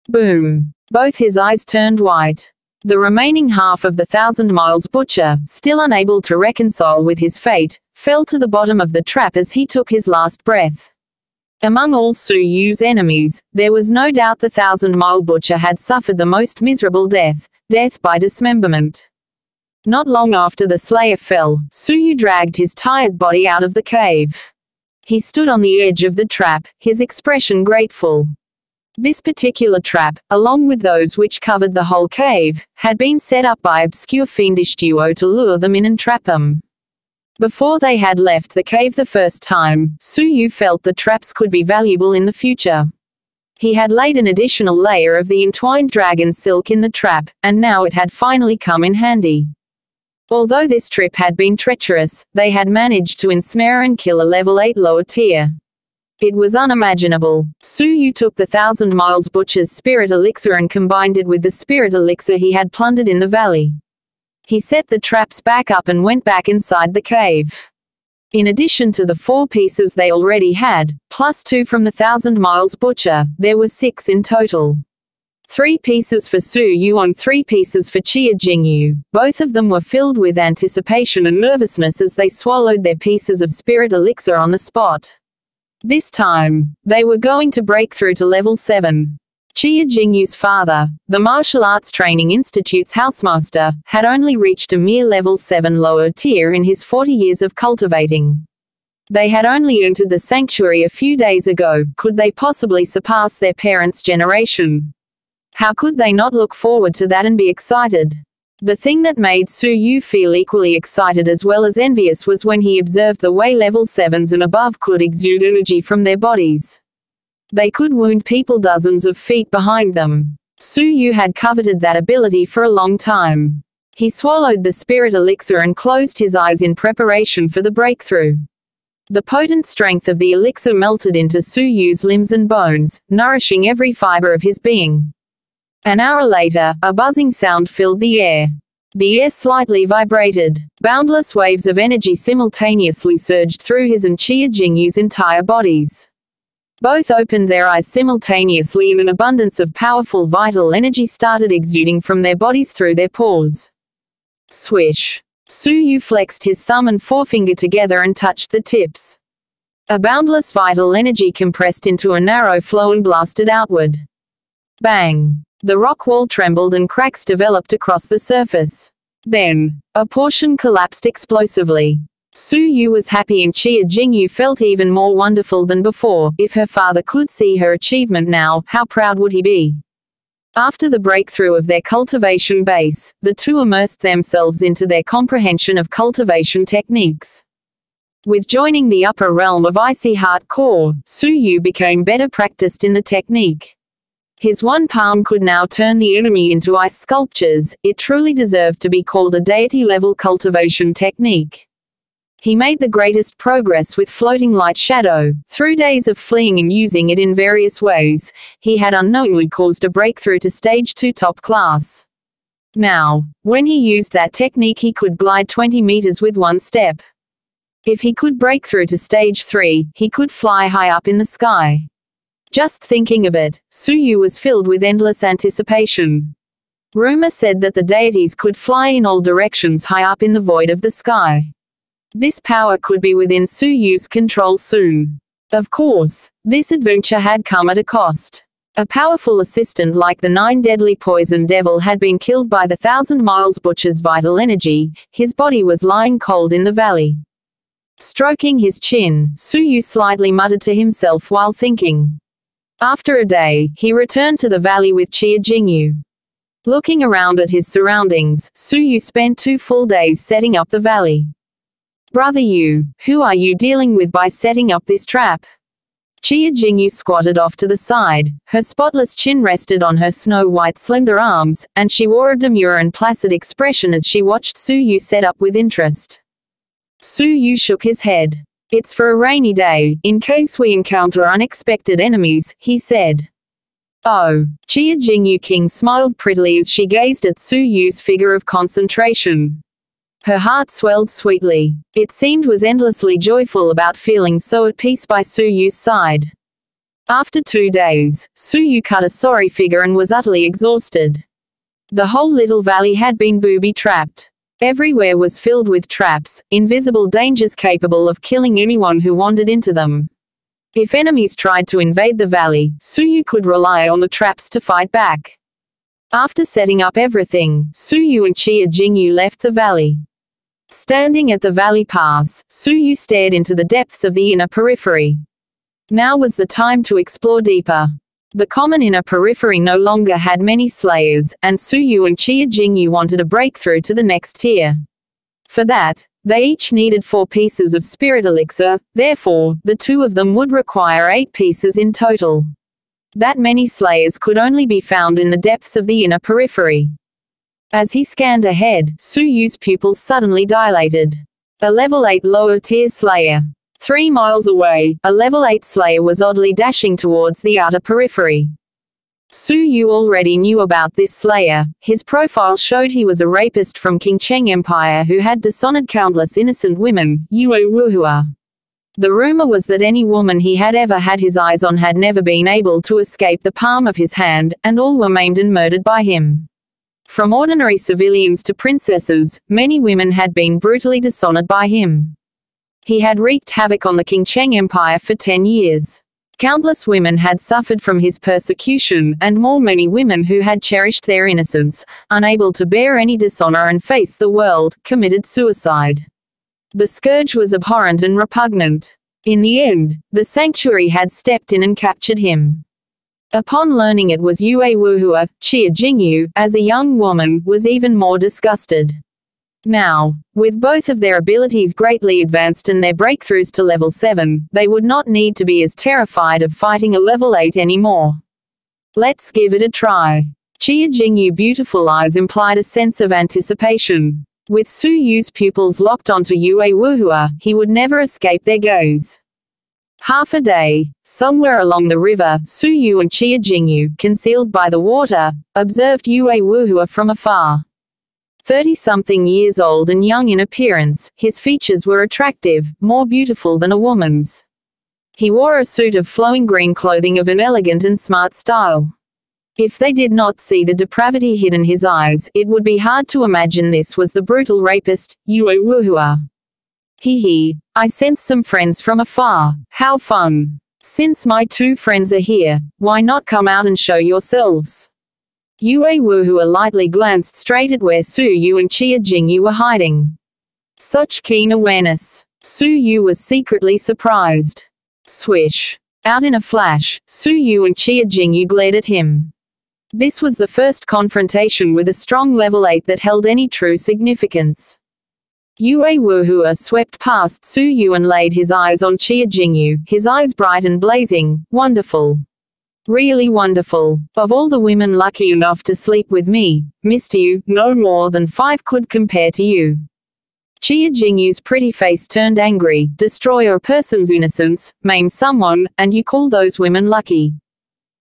Boom! Both his eyes turned white. The remaining half of the Thousand Miles Butcher, still unable to reconcile with his fate, fell to the bottom of the trap as he took his last breath. Among all Su Yu's enemies, there was no doubt the Thousand Mile Butcher had suffered the most miserable death by dismemberment. Not long after the Slayer fell, Su Yu dragged his tired body out of the cave. He stood on the edge of the trap, his expression grateful. This particular trap, along with those which covered the whole cave, had been set up by obscure fiendish duo to lure them in and trap them. Before they had left the cave the first time, Su Yu felt the traps could be valuable in the future. He had laid an additional layer of the entwined dragon silk in the trap, and now it had finally come in handy. Although this trip had been treacherous, they had managed to ensnare and kill a level 8 lower tier. It was unimaginable. Su Yu took the Thousand Miles Butcher's spirit elixir and combined it with the spirit elixir he had plundered in the valley. He set the traps back up and went back inside the cave. In addition to the 4 pieces they already had, plus 2 from the Thousand Miles Butcher, there were 6 in total. 3 pieces for Su Yu and 3 pieces for Chia Jingyu. Both of them were filled with anticipation and nervousness as they swallowed their pieces of spirit elixir on the spot. This time, they were going to break through to level 7. Chia Jingyu's father, the Martial Arts Training Institute's housemaster, had only reached a mere level 7 lower tier in his 40 years of cultivating. They had only entered the sanctuary a few days ago. Could they possibly surpass their parents' generation? How could they not look forward to that and be excited? The thing that made Su Yu feel equally excited as well as envious was when he observed the way level 7s and above could exude energy from their bodies. They could wound people dozens of feet behind them. Su Yu had coveted that ability for a long time. He swallowed the spirit elixir and closed his eyes in preparation for the breakthrough. The potent strength of the elixir melted into Su Yu's limbs and bones, nourishing every fiber of his being. An hour later, a buzzing sound filled the air. The air slightly vibrated. Boundless waves of energy simultaneously surged through his and Chia Jingyu's entire bodies. Both opened their eyes simultaneously and an abundance of powerful vital energy started exuding from their bodies through their pores. Swish. Su Yu flexed his thumb and forefinger together and touched the tips. A boundless vital energy compressed into a narrow flow and blasted outward. Bang! The rock wall trembled and cracks developed across the surface. Then, a portion collapsed explosively. Su Yu was happy and Chia Jingyu felt even more wonderful than before. If her father could see her achievement now, how proud would he be? After the breakthrough of their cultivation base, the two immersed themselves into their comprehension of cultivation techniques. With joining the upper realm of Icy Heart Core, Su Yu became better practiced in the technique. His one palm could now turn the enemy into ice sculptures. It truly deserved to be called a deity-level cultivation technique. He made the greatest progress with floating light shadow. Through days of fleeing and using it in various ways, he had unknowingly caused a breakthrough to stage 2 top class. Now, when he used that technique he could glide 20 meters with one step. If he could break through to stage 3, he could fly high up in the sky. Just thinking of it, Su Yu was filled with endless anticipation. Rumor said that the deities could fly in all directions high up in the void of the sky. This power could be within Su Yu's control soon. Of course, this adventure had come at a cost. A powerful assistant like the 9 deadly poison devil had been killed by the Thousand Miles Butcher's vital energy. His body was lying cold in the valley. Stroking his chin, Suyu slightly muttered to himself while thinking. After a day, he returned to the valley with Chia Jingyu. Looking around at his surroundings, Suyu spent 2 full days setting up the valley. Brother Yu, who are you dealing with by setting up this trap? Chia Jingyu squatted off to the side, her spotless chin rested on her snow-white slender arms, and she wore a demure and placid expression as she watched Suyu set up with interest. Suyu shook his head. It's for a rainy day, in case we encounter unexpected enemies, he said. Oh, Chia Jingyu King smiled prettily as she gazed at Suyu's figure of concentration. Her heart swelled sweetly. It seemed was endlessly joyful about feeling so at peace by Suyu's side. After 2 days, Suyu cut a sorry figure and was utterly exhausted. The whole little valley had been booby-trapped. Everywhere was filled with traps, invisible dangers capable of killing anyone who wandered into them. If enemies tried to invade the valley, Suyu could rely on the traps to fight back. After setting up everything, Suyu and Chia Jingyu left the valley. Standing at the valley pass, Suyu stared into the depths of the inner periphery. Now was the time to explore deeper. The common inner periphery no longer had many slayers, and Suyu and Chia Jingyu wanted a breakthrough to the next tier. For that, they each needed 4 pieces of spirit elixir, therefore, the 2 of them would require 8 pieces in total. That many slayers could only be found in the depths of the inner periphery. As he scanned ahead, Suyu's pupils suddenly dilated. A level 8 lower-tier slayer. 3 miles away, a level 8 slayer was oddly dashing towards the outer periphery. Suyu already knew about this slayer. His profile showed he was a rapist from Qingcheng Empire who had dishonored countless innocent women, Yue Wuhua. The rumor was that any woman he had ever had his eyes on had never been able to escape the palm of his hand, and all were maimed and murdered by him. From ordinary civilians to princesses, many women had been brutally dishonored by him. He had wreaked havoc on the Qingcheng Empire for 10 years. Countless women had suffered from his persecution, and many women who had cherished their innocence, unable to bear any dishonor and face the world, committed suicide. The scourge was abhorrent and repugnant. In the end, the sanctuary had stepped in and captured him. Upon learning it was Yue Wuhua, Chia Jingyu, as a young woman, was even more disgusted. Now, with both of their abilities greatly advanced and their breakthroughs to level 7, they would not need to be as terrified of fighting a level 8 anymore. Let's give it a try. Chia Jingyu's beautiful eyes implied a sense of anticipation. With Suyu's pupils locked onto Yue Wuhua, he would never escape their gaze. Half a day, somewhere along the river, Suyu and Chia Jingyu, concealed by the water, observed Yue Wuhua from afar. 30-something years old and young in appearance, his features were attractive, more beautiful than a woman's. He wore a suit of flowing green clothing of an elegant and smart style. If they did not see the depravity hidden his eyes, it would be hard to imagine this was the brutal rapist, Yue Wuhua. Hee, I sense some friends from afar. How fun. Since my 2 friends are here, why not come out and show yourselves? Yue Wuhua lightly glanced straight at where Suyu and Chia Jingyu were hiding. Such keen awareness. Suyu was secretly surprised. Swish. Out in a flash, Suyu and Chia Jingyu glared at him. This was the first confrontation with a strong level 8 that held any true significance. Yue Wuhua swept past Suyu and laid his eyes on Chia Jingyu, his eyes bright and blazing. Wonderful. Really wonderful. Of all the women lucky enough to sleep with me, Mr. Yu, no more than 5 could compare to you. Chia Jingyu's pretty face turned angry. Destroy a person's innocence, maim someone, and you call those women lucky.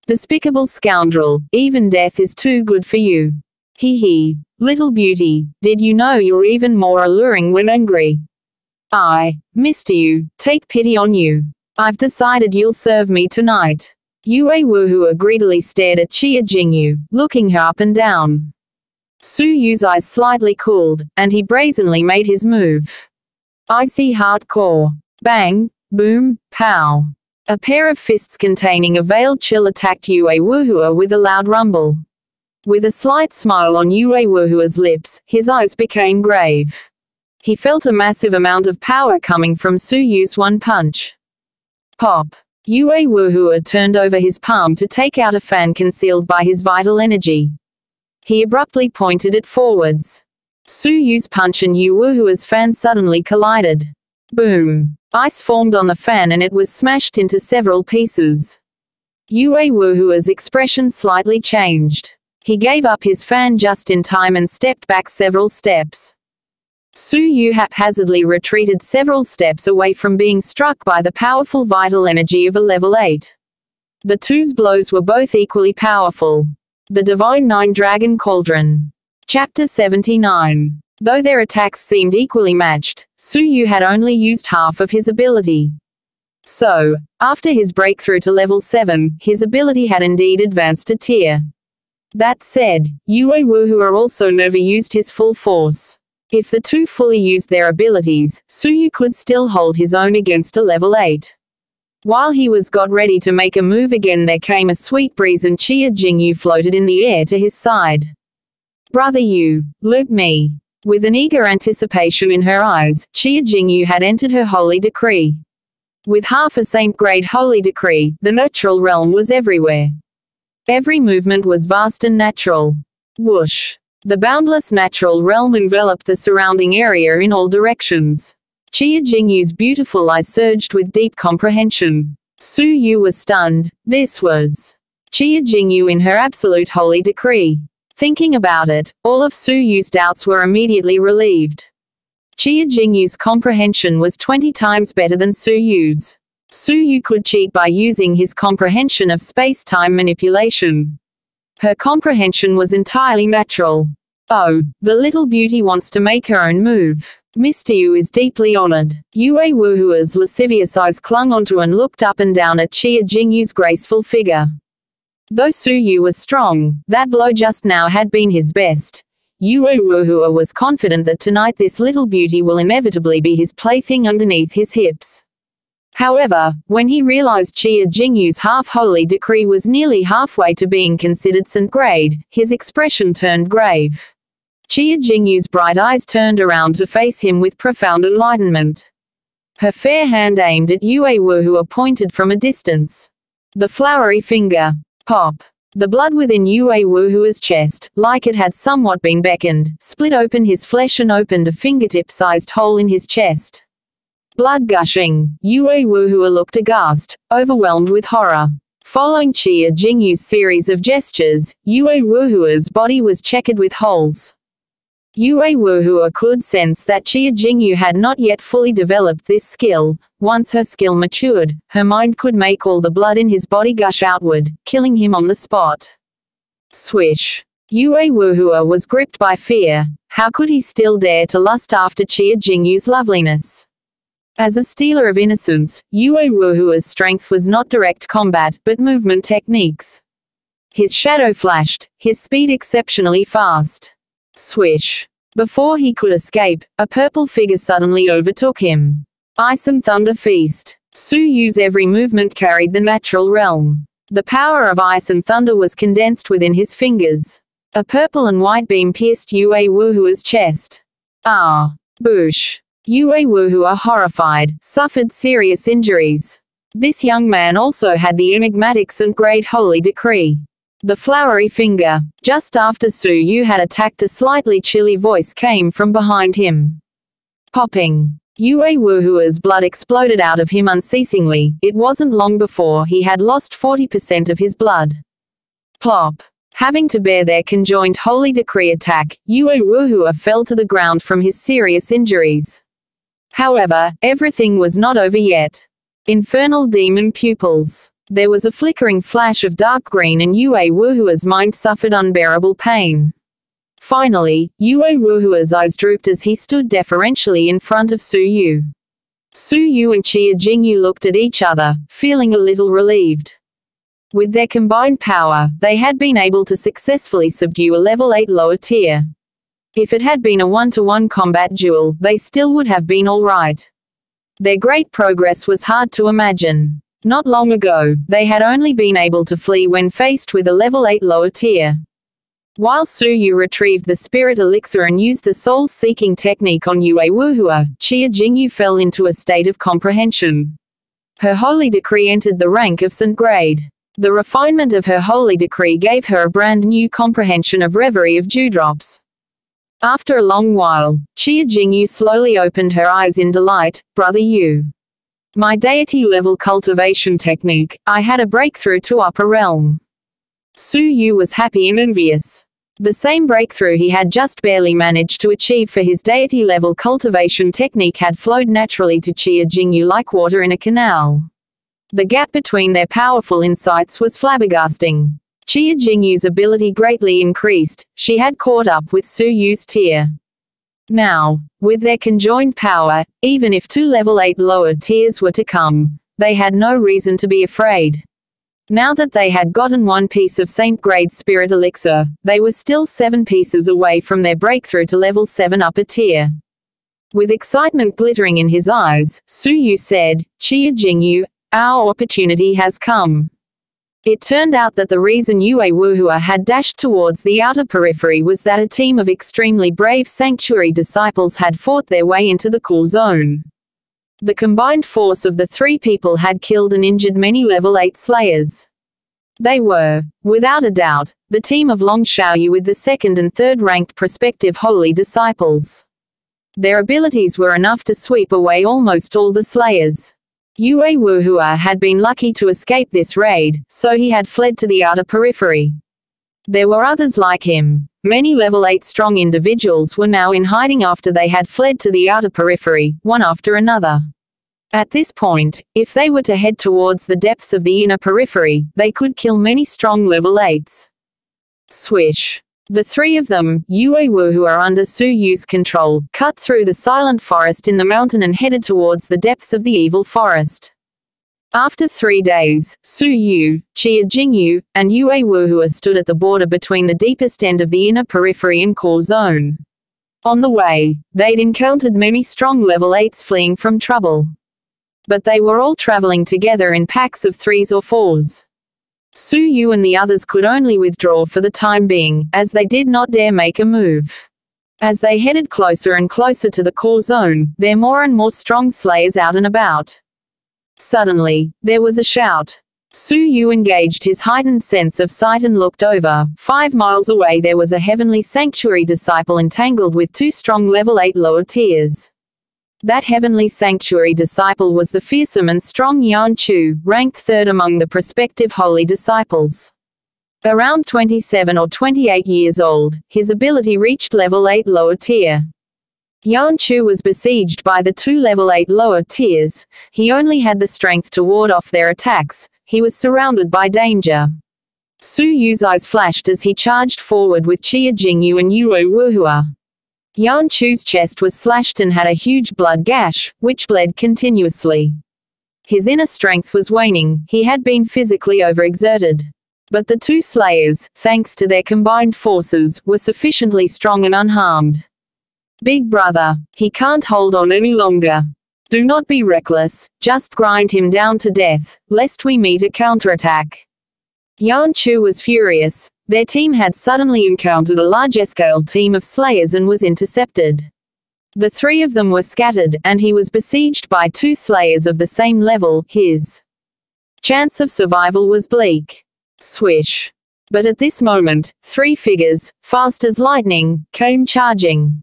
Despicable scoundrel, even death is too good for you. Hee. Little beauty, did you know you're even more alluring when angry? Mr. Yu, take pity on you. I've decided you'll serve me tonight. Yue Wuhua greedily stared at Chia Jingyu, looking her up and down. Suyu's eyes slightly cooled, and he brazenly made his move. Icy hardcore. Bang, boom, pow. A pair of fists containing a veiled chill attacked Yue Wuhua with a loud rumble. With a slight smile on Yue Wuhua's lips, his eyes became grave. He felt a massive amount of power coming from Su Yu's one punch. Pop. Yue Wuhua turned over his palm to take out a fan concealed by his vital energy. He abruptly pointed it forwards. Su Yu's punch and Yu Wuhua's fan suddenly collided. Boom. Ice formed on the fan and it was smashed into several pieces. Yue Wuhua's expression slightly changed. He gave up his fan just in time and stepped back several steps. Su Yu haphazardly retreated several steps away from being struck by the powerful vital energy of a level 8. The two's blows were both equally powerful. The Divine Nine Dragon Cauldron. Chapter 79. Though their attacks seemed equally matched, Su Yu had only used half of his ability. So, after his breakthrough to level 7, his ability had indeed advanced a tier. That said, Yue Wuhua also never used his full force. If the two fully used their abilities, Su Yu could still hold his own against a level 8. While he was got ready to make a move again, there came a sweet breeze and Qia Jingyu floated in the air to his side. Brother Yu, let me. With an eager anticipation in her eyes, Qia Jingyu had entered her holy decree. With half a saint-grade holy decree, the natural realm was everywhere. Every movement was vast and natural. Whoosh. The boundless natural realm enveloped the surrounding area in all directions. Qia Jingyu's beautiful eyes surged with deep comprehension. Su Yu was stunned. This was Qia Jingyu in her absolute holy decree. Thinking about it, all of Su Yu's doubts were immediately relieved. Qia Jingyu's comprehension was 20 times better than Su Yu's. Su Yu could cheat by using his comprehension of space-time manipulation. Her comprehension was entirely natural. Oh, the little beauty wants to make her own move. Mr. Yu is deeply honored. Yue Wuhua's lascivious eyes clung onto and looked up and down at Qia Jingyu's graceful figure. Though Su Yu was strong, that blow just now had been his best. Yue Wuhua was confident that tonight this little beauty will inevitably be his plaything underneath his hips. However, when he realized Qia Jingyu's half-holy decree was nearly halfway to being considered saint-grade, his expression turned grave. Qia Jingyu's bright eyes turned around to face him with profound enlightenment. Her fair hand aimed at Yue Wuhua pointed from a distance. The flowery finger. Pop. The blood within Yue Wuhua's chest, like it had somewhat been beckoned, split open his flesh and opened a fingertip-sized hole in his chest. Blood gushing, Yue Wuhua looked aghast, overwhelmed with horror. Following Qia Jingyu's series of gestures, Yue Wuhua's body was checkered with holes. Yue Wuhua could sense that Qia Jingyu had not yet fully developed this skill. Once her skill matured, her mind could make all the blood in his body gush outward, killing him on the spot. Swish. Yue Wuhua was gripped by fear. How could he still dare to lust after Qia Jingyu's loveliness? As a stealer of innocence, Yue Wuhua's strength was not direct combat, but movement techniques. His shadow flashed, his speed exceptionally fast. Swish. Before he could escape, a purple figure suddenly overtook him. Ice and Thunder Feast. Su Yu's every movement carried the natural realm. The power of ice and thunder was condensed within his fingers. A purple and white beam pierced Yue Wuhua's chest. Ah! Boosh! Yue Wuhua, horrified, suffered serious injuries. This young man also had the enigmatic saint-grade holy decree. The flowery finger. Just after Su Yu had attacked, a slightly chilly voice came from behind him. Popping. Yue Wuhua's blood exploded out of him unceasingly. It wasn't long before he had lost 40% of his blood. Plop. Having to bear their conjoined holy decree attack, Yue Wuhua fell to the ground from his serious injuries. However, everything was not over yet. Infernal demon pupils. There was a flickering flash of dark green and Yue Wuhua's mind suffered unbearable pain. Finally, Yue Wuhua's eyes drooped as he stood deferentially in front of Su Yu. Su Yu and Qia Jingyu looked at each other, feeling a little relieved. With their combined power, they had been able to successfully subdue a level 8 lower tier. If it had been a one-to-one combat duel, they still would have been all right. Their great progress was hard to imagine. Not long ago, they had only been able to flee when faced with a level 8 lower tier. While Su Yu retrieved the spirit elixir and used the soul-seeking technique on Yue Wuhua, Qia Jingyu fell into a state of comprehension. Her holy decree entered the rank of Saint grade. The refinement of her holy decree gave her a brand new comprehension of reverie of dewdrops. After a long while, Qia Jingyu slowly opened her eyes in delight. Brother Yu. My deity-level cultivation technique, I had a breakthrough to upper realm. Su Yu was happy and envious. The same breakthrough he had just barely managed to achieve for his deity-level cultivation technique had flowed naturally to Qia Jingyu like water in a canal. The gap between their powerful insights was flabbergasting. Qia Jingyu's ability greatly increased. She had caught up with Su Yu's tier. Now, with their conjoined power, even if 2 level 8 lower tiers were to come, they had no reason to be afraid. Now that they had gotten 1 piece of Saint grade spirit elixir, they were still 7 pieces away from their breakthrough to level 7 upper tier. With excitement glittering in his eyes, Su Yu said, Qia Jingyu, our opportunity has come. It turned out that the reason Yue Wuhua had dashed towards the outer periphery was that a team of extremely brave sanctuary disciples had fought their way into the cool zone. The combined force of the 3 people had killed and injured many level 8 slayers. They were, without a doubt, the team of Long Xiaoyu with the 2nd and 3rd ranked prospective holy disciples. Their abilities were enough to sweep away almost all the slayers. Yue Wuhua had been lucky to escape this raid, so he had fled to the outer periphery. There were others like him. Many level 8 strong individuals were now in hiding after they had fled to the outer periphery, one after another. At this point, if they were to head towards the depths of the inner periphery, they could kill many strong level 8s. Swish. The 3 of them, Yue Wuhua under Su Yu's control, cut through the silent forest in the mountain and headed towards the depths of the evil forest. After 3 days, Su Yu, Qia Jingyu, and Yue Wuhua stood at the border between the deepest end of the inner periphery and core zone. On the way, they'd encountered many strong level 8s fleeing from trouble. But they were all traveling together in packs of 3s or 4s. Su Yu and the others could only withdraw for the time being, as they did not dare make a move. As they headed closer and closer to the core zone, there were more and more strong slayers out and about. Suddenly, there was a shout. Su Yu engaged his heightened sense of sight and looked over. 5 miles away there was a heavenly sanctuary disciple entangled with 2 strong level 8 lower tiers. That heavenly sanctuary disciple was the fearsome and strong Yan Chu, ranked 3rd among the prospective holy disciples. Around 27 or 28 years old, his ability reached level 8 lower tier. Yan Chu was besieged by the 2 level 8 lower tiers. He only had the strength to ward off their attacks. He was surrounded by danger. Su Yu's eyes flashed as he charged forward with Qia Jingyu and Yue Wuhua. Yan Chu's chest was slashed and had a huge blood gash, which bled continuously. His inner strength was waning. He had been physically overexerted. But the 2 slayers, thanks to their combined forces, were sufficiently strong and unharmed. Big brother, he can't hold on any longer. Do not be reckless, just grind him down to death, lest we meet a counterattack. Yan Chu was furious. Their team had suddenly encountered a large-scale team of slayers and was intercepted. The 3 of them were scattered, and he was besieged by 2 slayers of the same level. His chance of survival was bleak. Swish. But at this moment, 3 figures, fast as lightning, came charging.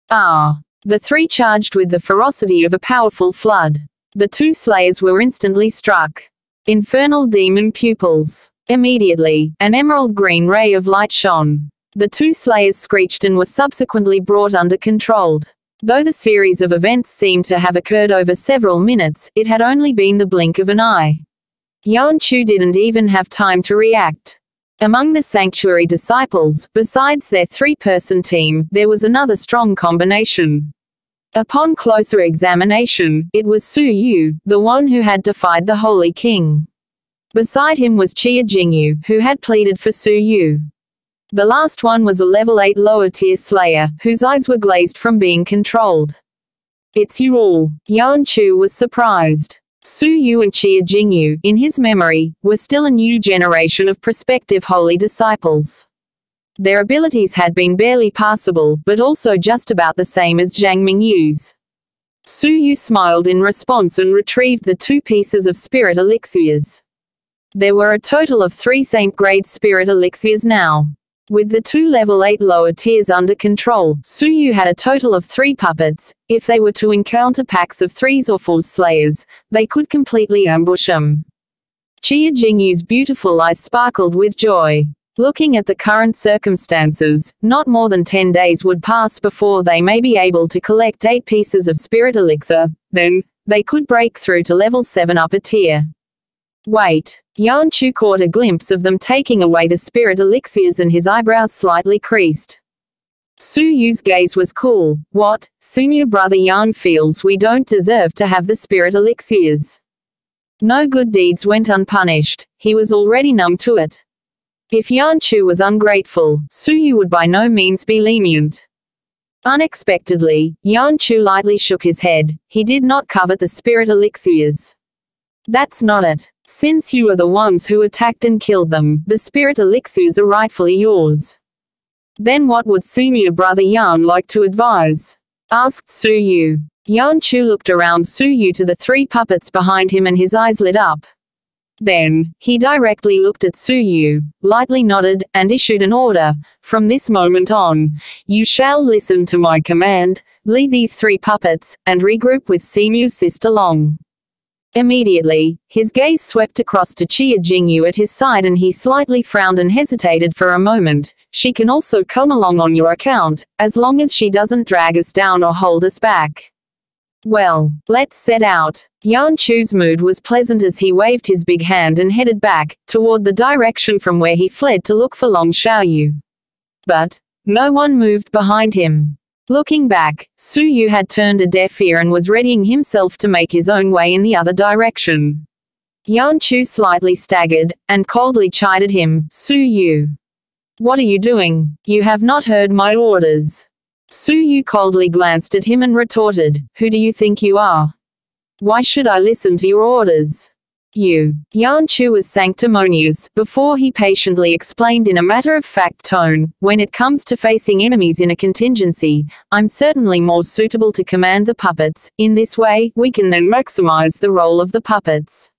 The 3 charged with the ferocity of a powerful flood. The 2 slayers were instantly struck. Infernal demon pupils. Immediately, an emerald green ray of light shone. The 2 slayers screeched and were subsequently brought under control. Though the series of events seemed to have occurred over several minutes, it had only been the blink of an eye. Yan Chu didn't even have time to react. Among the sanctuary disciples, besides their 3-person team, there was another strong combination. Upon closer examination, it was Su Yu, the one who had defied the Holy King. Beside him was Qia Jingyu, who had pleaded for Su Yu. The last one was a level 8 lower tier slayer, whose eyes were glazed from being controlled. It's you all. Yan Chu was surprised. Su Yu and Qia Jingyu, in his memory, were still a new generation of prospective holy disciples. Their abilities had been barely passable, but also just about the same as Zhang Mingyu's. Su Yu smiled in response and retrieved the 2 pieces of spirit elixirs. There were a total of 3 saint-grade spirit elixirs now. With the 2 level 8 lower tiers under control, Su Yu had a total of 3 puppets. If they were to encounter packs of 3s or 4s slayers, they could completely ambush them. Qia Jingyu's beautiful eyes sparkled with joy. Looking at the current circumstances, not more than 10 days would pass before they may be able to collect 8 pieces of spirit elixir, then, they could break through to level 7 upper tier. Wait. Yan Chu caught a glimpse of them taking away the spirit elixirs and his eyebrows slightly creased. Su Yu's gaze was cool. What? Senior brother Yan feels we don't deserve to have the spirit elixirs. No good deeds went unpunished. He was already numb to it. If Yan Chu was ungrateful, Su Yu would by no means be lenient. Unexpectedly, Yan Chu lightly shook his head. He did not covet the spirit elixirs. That's not it. Since you are the ones who attacked and killed them, the spirit elixirs are rightfully yours. Then what would senior brother Yan like to advise? Asked Su Yu. Yan Chu looked around Su Yu to the 3 puppets behind him and his eyes lit up. Then, he directly looked at Su Yu, lightly nodded, and issued an order. From this moment on, you shall listen to my command, lead these 3 puppets, and regroup with senior sister Long. Immediately, his gaze swept across to Qia Jingyu at his side and he slightly frowned and hesitated for a moment. She can also come along on your account, as long as she doesn't drag us down or hold us back. Well, let's set out. Yan Chu's mood was pleasant as he waved his big hand and headed back, toward the direction from where he fled to look for Long Xiaoyu. But, no one moved behind him. Looking back, Su Yu had turned a deaf ear and was readying himself to make his own way in the other direction. Yan Chu slightly staggered, and coldly chided him. Su Yu. What are you doing? You have not heard my orders. Su Yu coldly glanced at him and retorted, who do you think you are? Why should I listen to your orders? You. Yan Chu was sanctimonious, before he patiently explained in a matter-of-fact tone, when it comes to facing enemies in a contingency, I'm certainly more suitable to command the puppets. In this way, we can then maximize the role of the puppets.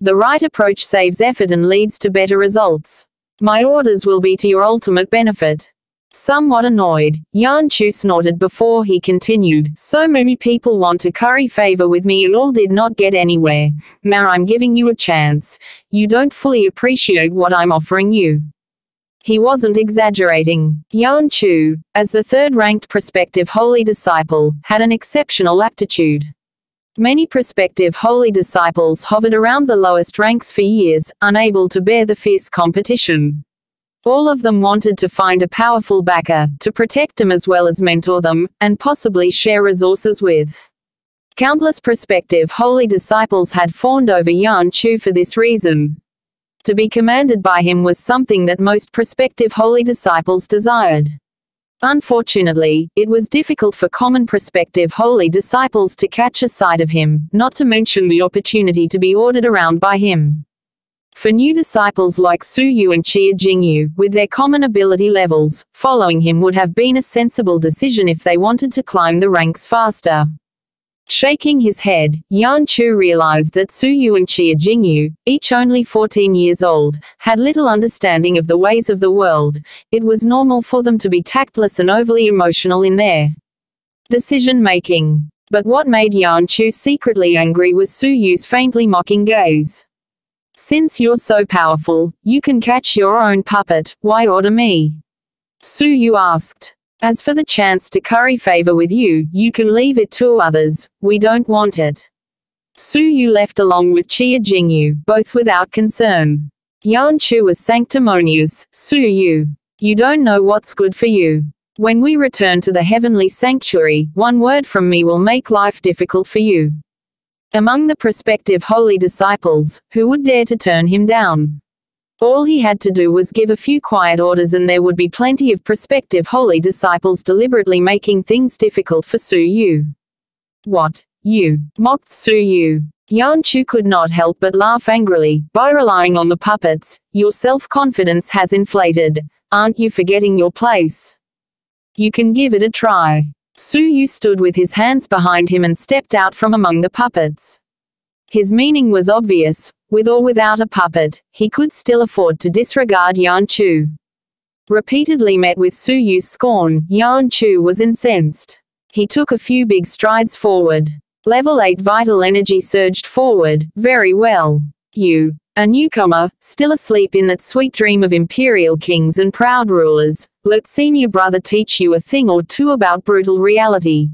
The right approach saves effort and leads to better results. My orders will be to your ultimate benefit. Somewhat annoyed, Yan Chu snorted before he continued, so many people want to curry favor with me and all did not get anywhere. Now I'm giving you a chance. You don't fully appreciate what I'm offering you. He wasn't exaggerating. Yan Chu, as the 3rd-ranked prospective holy disciple, had an exceptional aptitude. Many prospective holy disciples hovered around the lowest ranks for years, unable to bear the fierce competition. All of them wanted to find a powerful backer, to protect them as well as mentor them, and possibly share resources with. Countless prospective holy disciples had fawned over Yan Chu for this reason. To be commanded by him was something that most prospective holy disciples desired. Unfortunately, it was difficult for common prospective holy disciples to catch a sight of him, not to mention the opportunity to be ordered around by him. For new disciples like Su Yu and Qia Jingyu, with their common ability levels, following him would have been a sensible decision if they wanted to climb the ranks faster. Shaking his head, Yan Chu realized that Su Yu and Qia Jingyu, each only 14 years old, had little understanding of the ways of the world. It was normal for them to be tactless and overly emotional in their decision-making. But what made Yan Chu secretly angry was Su Yu's faintly mocking gaze. Since you're so powerful, you can catch your own puppet, why order me? Su Yu asked. As for the chance to curry favor with you, you can leave it to others, we don't want it. Su Yu left along with Qia Jingyu, both without concern. Yan Chu was sanctimonious. Su Yu. You don't know what's good for you. When we return to the heavenly sanctuary, one word from me will make life difficult for you. Among the prospective holy disciples, who would dare to turn him down? All he had to do was give a few quiet orders and there would be plenty of prospective holy disciples deliberately making things difficult for Su Yu. What? You? Mocked Su Yu. Yan Chu could not help but laugh angrily. By relying on the puppets, your self-confidence has inflated. Aren't you forgetting your place? You can give it a try. Su Yu stood with his hands behind him and stepped out from among the puppets. His meaning was obvious. With or without a puppet, he could still afford to disregard Yan Chu. Repeatedly met with Su Yu's scorn, Yan Chu was incensed. He took a few big strides forward. Level 8 vital energy surged forward. Very well. You, a newcomer, still asleep in that sweet dream of imperial kings and proud rulers, let senior brother teach you a thing or two about brutal reality.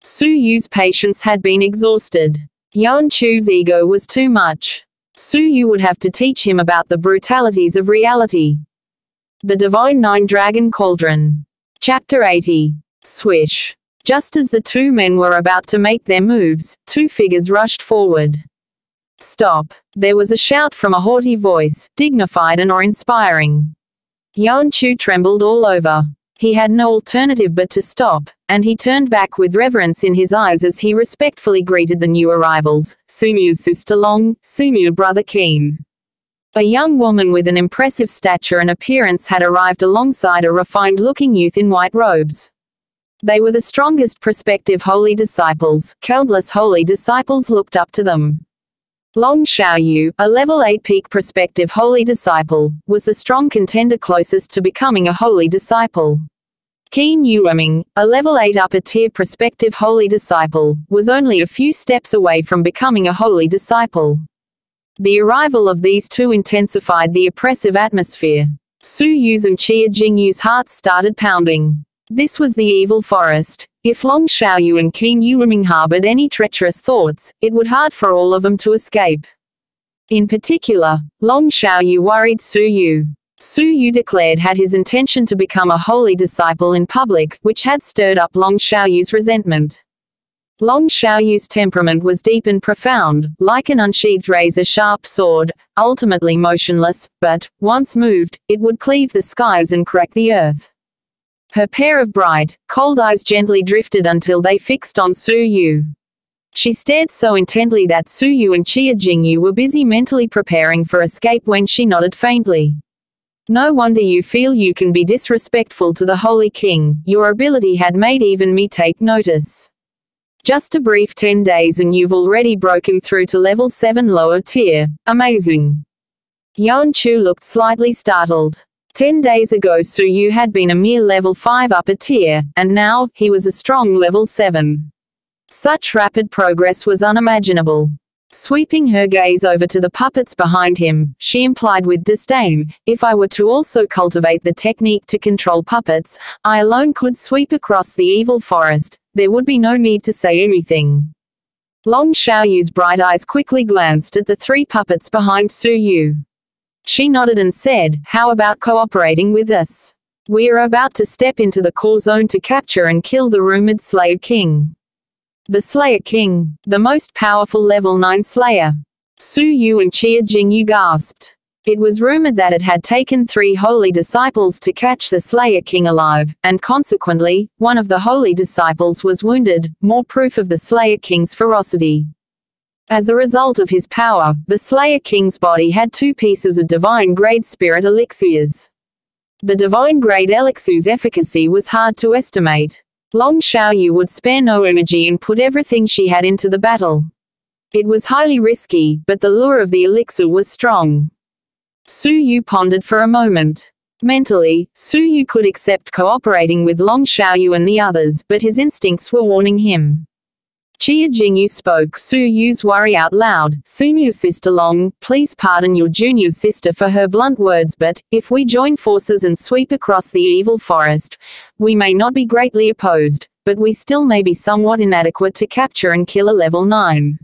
Su Yu's patience had been exhausted. Yan Chu's ego was too much. Su Yu would have to teach him about the brutalities of reality. The Divine Nine Dragon Cauldron. Chapter 80. Swish. Just as the two men were about to make their moves, two figures rushed forward. Stop. There was a shout from a haughty voice, dignified and awe-inspiring. Yan Chu trembled all over. He had no alternative but to stop, and he turned back with reverence in his eyes as he respectfully greeted the new arrivals. Senior Sister Long, Senior Brother Keen. A young woman with an impressive stature and appearance had arrived alongside a refined-looking youth in white robes. They were the strongest prospective holy disciples. Countless holy disciples looked up to them. Long Xiaoyu, a level 8 peak prospective holy disciple, was the strong contender closest to becoming a holy disciple. Qin Yueming, a level 8 upper tier prospective holy disciple, was only a few steps away from becoming a holy disciple. The arrival of these two intensified the oppressive atmosphere. Su Yu's and Chia Jingyu's hearts started pounding. This was the evil forest. If Long Xiaoyu and Qin Yueming harbored any treacherous thoughts, it would hard for all of them to escape. In particular, Long Xiaoyu worried Su Yu. Su Yu declared had his intention to become a holy disciple in public, which had stirred up Long Xiaoyu's resentment. Long Xiaoyu's temperament was deep and profound, like an unsheathed razor-sharp sword, ultimately motionless, but, once moved, it would cleave the skies and crack the earth. Her pair of bright, cold eyes gently drifted until they fixed on Su Yu. She stared so intently that Su Yu and Chia Jingyu were busy mentally preparing for escape when she nodded faintly. No wonder you feel you can be disrespectful to the Holy King. Your ability had made even me take notice. Just a brief 10 days and you've already broken through to level 7 lower tier. Amazing. Yan Chu looked slightly startled. 10 days ago Su Yu had been a mere level 5 upper tier, and now, he was a strong level 7. Such rapid progress was unimaginable. Sweeping her gaze over to the puppets behind him, she implied with disdain, if I were to also cultivate the technique to control puppets, I alone could sweep across the evil forest, there would be no need to say anything. Long Xiaoyu's bright eyes quickly glanced at the three puppets behind Su Yu. She nodded and said, how about cooperating with us? We are about to step into the core zone to capture and kill the rumored Slayer King. The Slayer King, the most powerful level 9 Slayer. Su Yu and Chia Jingyu gasped. It was rumored that it had taken 3 holy disciples to catch the Slayer King alive, and consequently, one of the holy disciples was wounded, more proof of the Slayer King's ferocity. As a result of his power, the Slayer King's body had 2 pieces of divine-grade spirit elixirs. The divine-grade elixir's efficacy was hard to estimate. Long Xiaoyu would spare no energy and put everything she had into the battle. It was highly risky, but the lure of the elixir was strong. Su Yu pondered for a moment. Mentally, Su Yu could accept cooperating with Long Xiaoyu and the others, but his instincts were warning him. Chia Jingyu spoke Su Yu's worry out loud. Senior Sister Long, please pardon your junior sister for her blunt words, but, if we join forces and sweep across the evil forest, we may not be greatly opposed, but we still may be somewhat inadequate to capture and kill a level 9.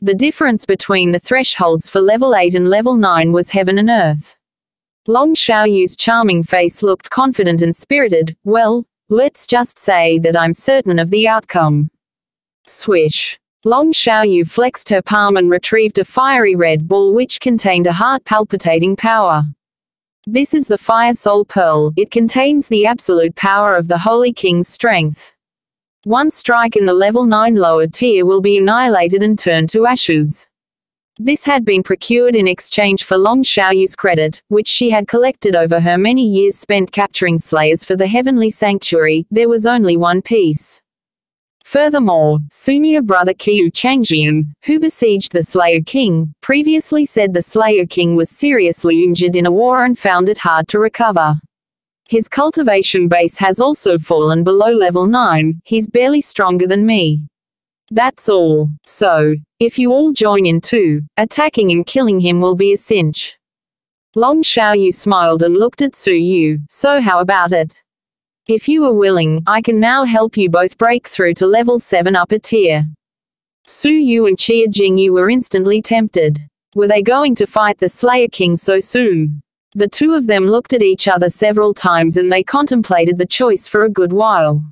The difference between the thresholds for level 8 and level 9 was heaven and earth. Long Xiaoyu's charming face looked confident and spirited. Well, let's just say that I'm certain of the outcome. Swish. Long Xiaoyu flexed her palm and retrieved a fiery red ball which contained a heart-palpitating power. This is the Fire Soul Pearl. It contains the absolute power of the Holy King's strength. One strike in the level 9 lower tier will be annihilated and turned to ashes. This had been procured in exchange for Long Xiaoyu's credit, which she had collected over her many years spent capturing slayers for the Heavenly Sanctuary. There was only one piece. Furthermore, senior brother Qiu Changjian, who besieged the Slayer King, previously said the Slayer King was seriously injured in a war and found it hard to recover. His cultivation base has also fallen below level 9, he's barely stronger than me. That's all. So, if you all join in too, attacking and killing him will be a cinch. Long Xiaoyu smiled and looked at Su Yu. So how about it? If you are willing, I can now help you both break through to level 7 upper tier. Su Yu and Chia Jingyu were instantly tempted. Were they going to fight the Slayer King so soon? The two of them looked at each other several times and they contemplated the choice for a good while.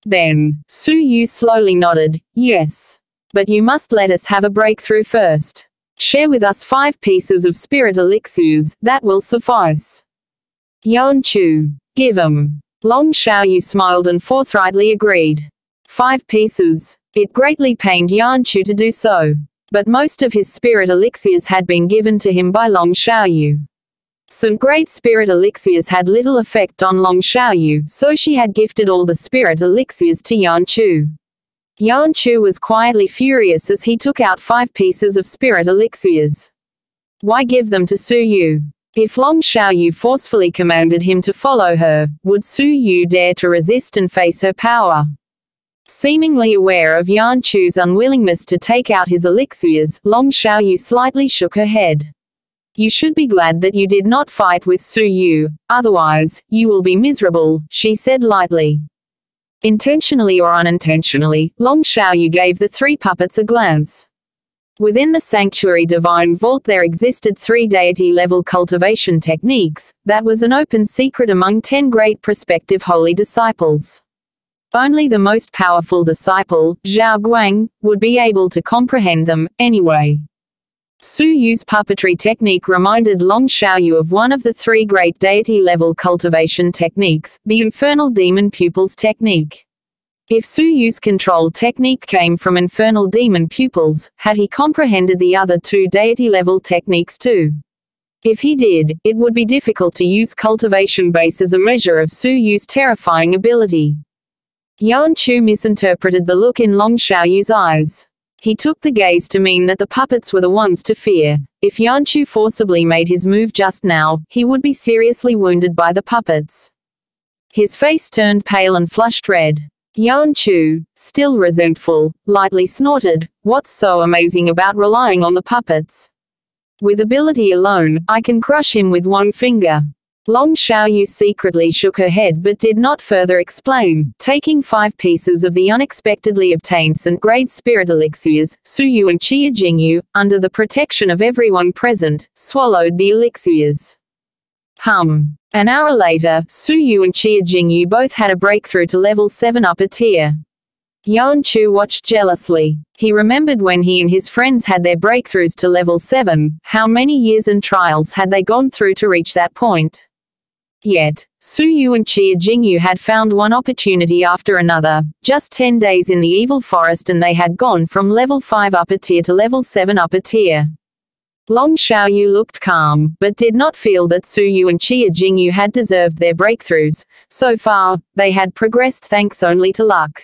Then, Su Yu slowly nodded, yes. But you must let us have a breakthrough first. Share with us 5 pieces of spirit elixirs, that will suffice. Yan Chu. Give 'em. Long Xiaoyu smiled and forthrightly agreed. 5 pieces. It greatly pained Yan Chu to do so. But most of his spirit elixirs had been given to him by Long Xiaoyu. Some great spirit elixirs had little effect on Long Xiaoyu, so she had gifted all the spirit elixirs to Yan Chu. Yan Chu was quietly furious as he took out 5 pieces of spirit elixirs. Why give them to Su Yu? If Long Xiaoyu forcefully commanded him to follow her, would Su Yu dare to resist and face her power? Seemingly aware of Yan Chu's unwillingness to take out his elixirs, Long Xiaoyu slightly shook her head. You should be glad that you did not fight with Su Yu, otherwise, you will be miserable, she said lightly. Intentionally or unintentionally, Long Xiaoyu gave the 3 puppets a glance. Within the Sanctuary Divine Vault there existed 3 deity-level cultivation techniques, that was an open secret among 10 great prospective holy disciples. Only the most powerful disciple, Zhao Guang, would be able to comprehend them, anyway. Su Yu's puppetry technique reminded Long Xiaoyu of one of the 3 great deity-level cultivation techniques, the Infernal Demon Pupils technique. If Su Yu's control technique came from infernal demon pupils, had he comprehended the other 2 deity-level techniques too? If he did, it would be difficult to use cultivation base as a measure of Su Yu's terrifying ability. Yan Chu misinterpreted the look in Long Xiaoyu's eyes. He took the gaze to mean that the puppets were the ones to fear. If Yan Chu forcibly made his move just now, he would be seriously wounded by the puppets. His face turned pale and flushed red. Yan Chu, still resentful, lightly snorted, "What's so amazing about relying on the puppets? With ability alone, I can crush him with 1 finger." Long Xiaoyu secretly shook her head but did not further explain. Taking 5 pieces of the unexpectedly obtained Saint-grade spirit elixirs, Su Yu and Chia Jingyu, under the protection of everyone present, swallowed the elixirs. An hour later, Su Yu and Chia Jingyu both had a breakthrough to level 7 upper tier. Yan Chu watched jealously. He remembered when he and his friends had their breakthroughs to level 7, how many years and trials had they gone through to reach that point. Yet, Su Yu and Chia Jingyu had found one opportunity after another, just 10 days in the Evil Forest and they had gone from level 5 upper tier to level 7 upper tier. Long Xiaoyu looked calm, but did not feel that Su Yu and Chia Jingyu had deserved their breakthroughs. So far, they had progressed thanks only to luck.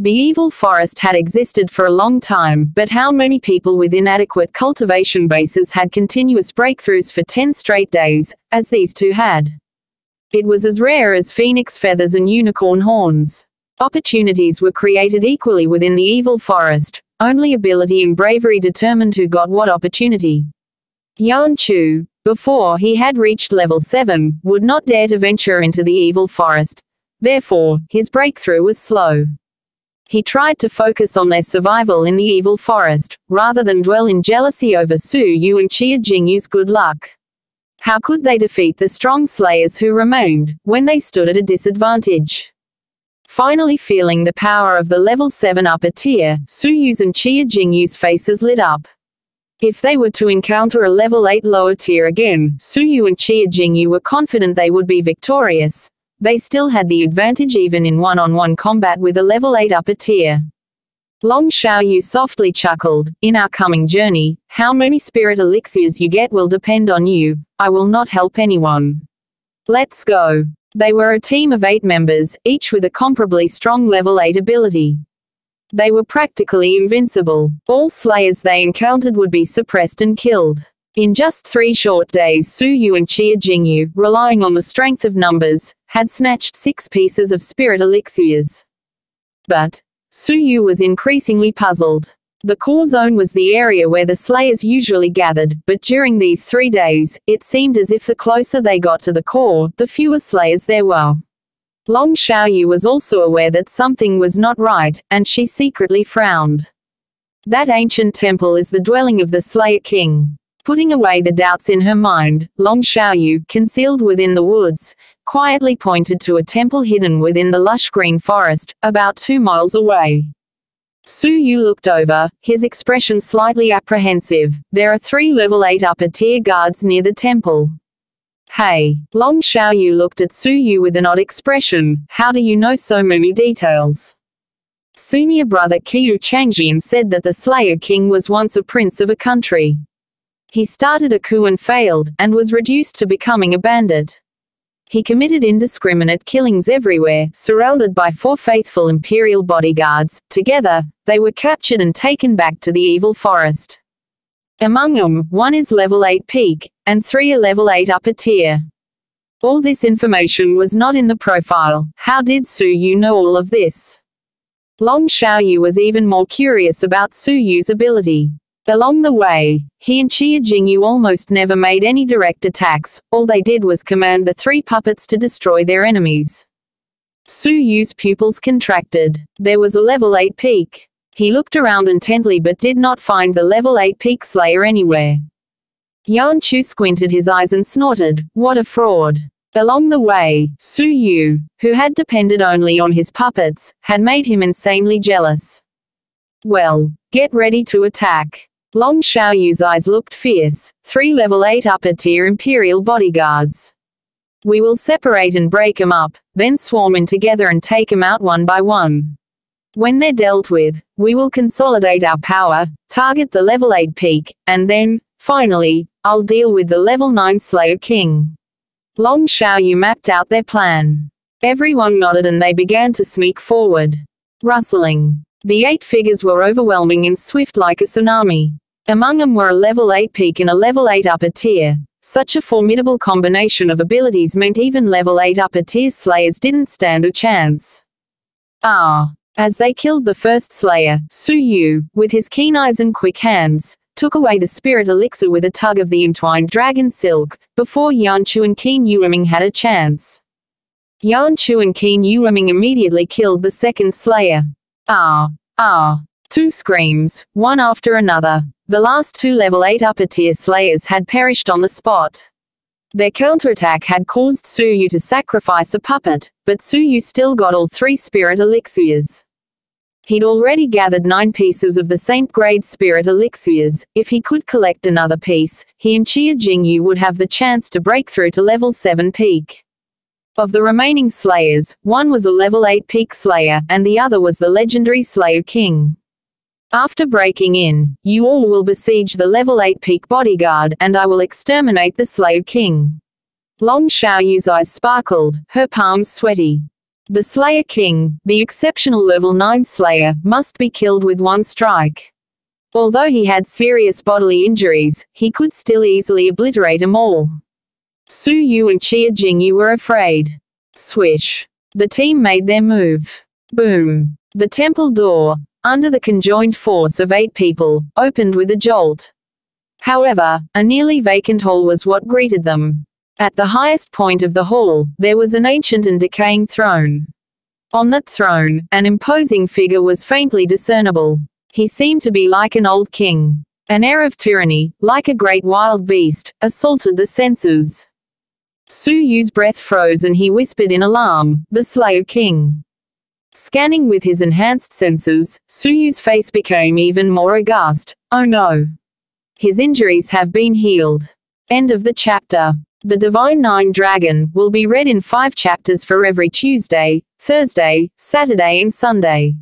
The Evil Forest had existed for a long time, but how many people with inadequate cultivation bases had continuous breakthroughs for 10 straight days, as these two had? It was as rare as phoenix feathers and unicorn horns. Opportunities were created equally within the Evil Forest. Only ability and bravery determined who got what opportunity. Yan Chu, before he had reached level 7, would not dare to venture into the Evil Forest. Therefore, his breakthrough was slow. He tried to focus on their survival in the Evil Forest, rather than dwell in jealousy over Su Yu and Chia Jingyu's good luck. How could they defeat the strong slayers who remained, when they stood at a disadvantage? Finally feeling the power of the level 7 upper tier, Su Yu's and Chia Jingyu's faces lit up. If they were to encounter a level 8 lower tier again, Su Yu and Chia Jingyu were confident they would be victorious. they still had the advantage even in one-on-one combat with a level 8 upper tier. Long Xiaoyu softly chuckled, "In our coming journey, how many spirit elixirs you get will depend on you. I will not help anyone. Let's go." They were a team of 8 members, each with a comparably strong level 8 ability. They were practically invincible. All slayers they encountered would be suppressed and killed. In just 3 short days, Su Yu and Qia Jingyu, relying on the strength of numbers, had snatched 6 pieces of spirit elixirs. But Su Yu was increasingly puzzled. The core zone was the area where the slayers usually gathered, but during these 3 days, it seemed as if the closer they got to the core, the fewer slayers there were. Long Xiaoyu was also aware that something was not right, and she secretly frowned. That ancient temple is the dwelling of the Slayer King. Putting away the doubts in her mind, Long Xiaoyu, concealed within the woods, quietly pointed to a temple hidden within the lush green forest, about 2 miles away. Su Yu looked over, his expression slightly apprehensive. "There are 3 level 8 upper tier guards near the temple." "Hey." Long Xiaoyu looked at Su Yu with an odd expression. "How do you know so many details?" Senior brother Qiu Changjian said that the Slayer King was once a prince of a country. He started a coup and failed, and was reduced to becoming a bandit. He committed indiscriminate killings everywhere, surrounded by 4 faithful imperial bodyguards. Together, they were captured and taken back to the evil forest. Among them, 1 is level 8 peak, and 3 are level 8 upper tier. All this information was not in the profile. How did Su Yu know all of this? Long Xiaoyu was even more curious about Su Yu's ability. Along the way, he and Qia Jingyu almost never made any direct attacks. All they did was command the 3 puppets to destroy their enemies. Su Yu's pupils contracted. There was a level 8 peak. He looked around intently but did not find the level 8 peak slayer anywhere. Yan Chu squinted his eyes and snorted, "What a fraud." Along the way, Su Yu, who had depended only on his puppets, had made him insanely jealous. "Well, get ready to attack." Long Xiaoyu's eyes looked fierce. 3 level 8 upper tier imperial bodyguards. "We will separate and break 'em up, then swarm in together and take 'em out one by one. When they're dealt with, we will consolidate our power, target the level 8 peak, and then, finally, I'll deal with the level 9 Slayer King." Long Xiaoyu mapped out their plan. Everyone nodded and they began to sneak forward. Rustling. The 8 figures were overwhelming and swift like a tsunami. Among them were a level 8 peak and a level 8 upper tier. Such a formidable combination of abilities meant even level 8 upper tier slayers didn't stand a chance. As they killed the first slayer, Su Yu, with his keen eyes and quick hands, took away the spirit elixir with a tug of the entwined dragon silk, before Yanchu and Qin Yueming had a chance. Yanchu and Qin Yueming immediately killed the second slayer. Ah! 2 screams, one after another. The last 2 level 8 upper tier slayers had perished on the spot. Their counterattack had caused Su Yu to sacrifice a puppet, but Su Yu still got all 3 spirit elixirs. He'd already gathered 9 pieces of the Saint-grade spirit elixirs. If he could collect another piece, he and Qia Jingyu would have the chance to break through to level 7 peak. Of the remaining slayers, 1 was a level 8 peak slayer, and the other was the legendary Slayer King. After breaking in, you all will besiege the level 8 peak bodyguard, and I will exterminate the Slayer King. Long Xiaoyu's eyes sparkled, her palms sweaty. The Slayer King, the exceptional level 9 slayer, must be killed with 1 strike. Although he had serious bodily injuries, he could still easily obliterate them all. Su Yu and Qia Jingyu were afraid. Swish. The team made their move. Boom. The temple door, under the conjoined force of 8 people, opened with a jolt. However, a nearly vacant hall was what greeted them. At the highest point of the hall, there was an ancient and decaying throne. On that throne, an imposing figure was faintly discernible. He seemed to be like an old king. An air of tyranny, like a great wild beast, assaulted the senses. Su Yu's breath froze and he whispered in alarm, "The Slayer King." Scanning with his enhanced senses, Su Yu's face became even more aghast. Oh no. His injuries have been healed. End of the chapter. The Divine Nine Dragon will be read in 5 chapters for every Tuesday, Thursday, Saturday and Sunday.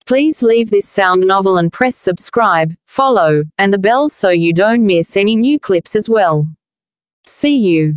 Please leave this sound novel and press subscribe, follow, and the bell so you don't miss any new clips as well. See you.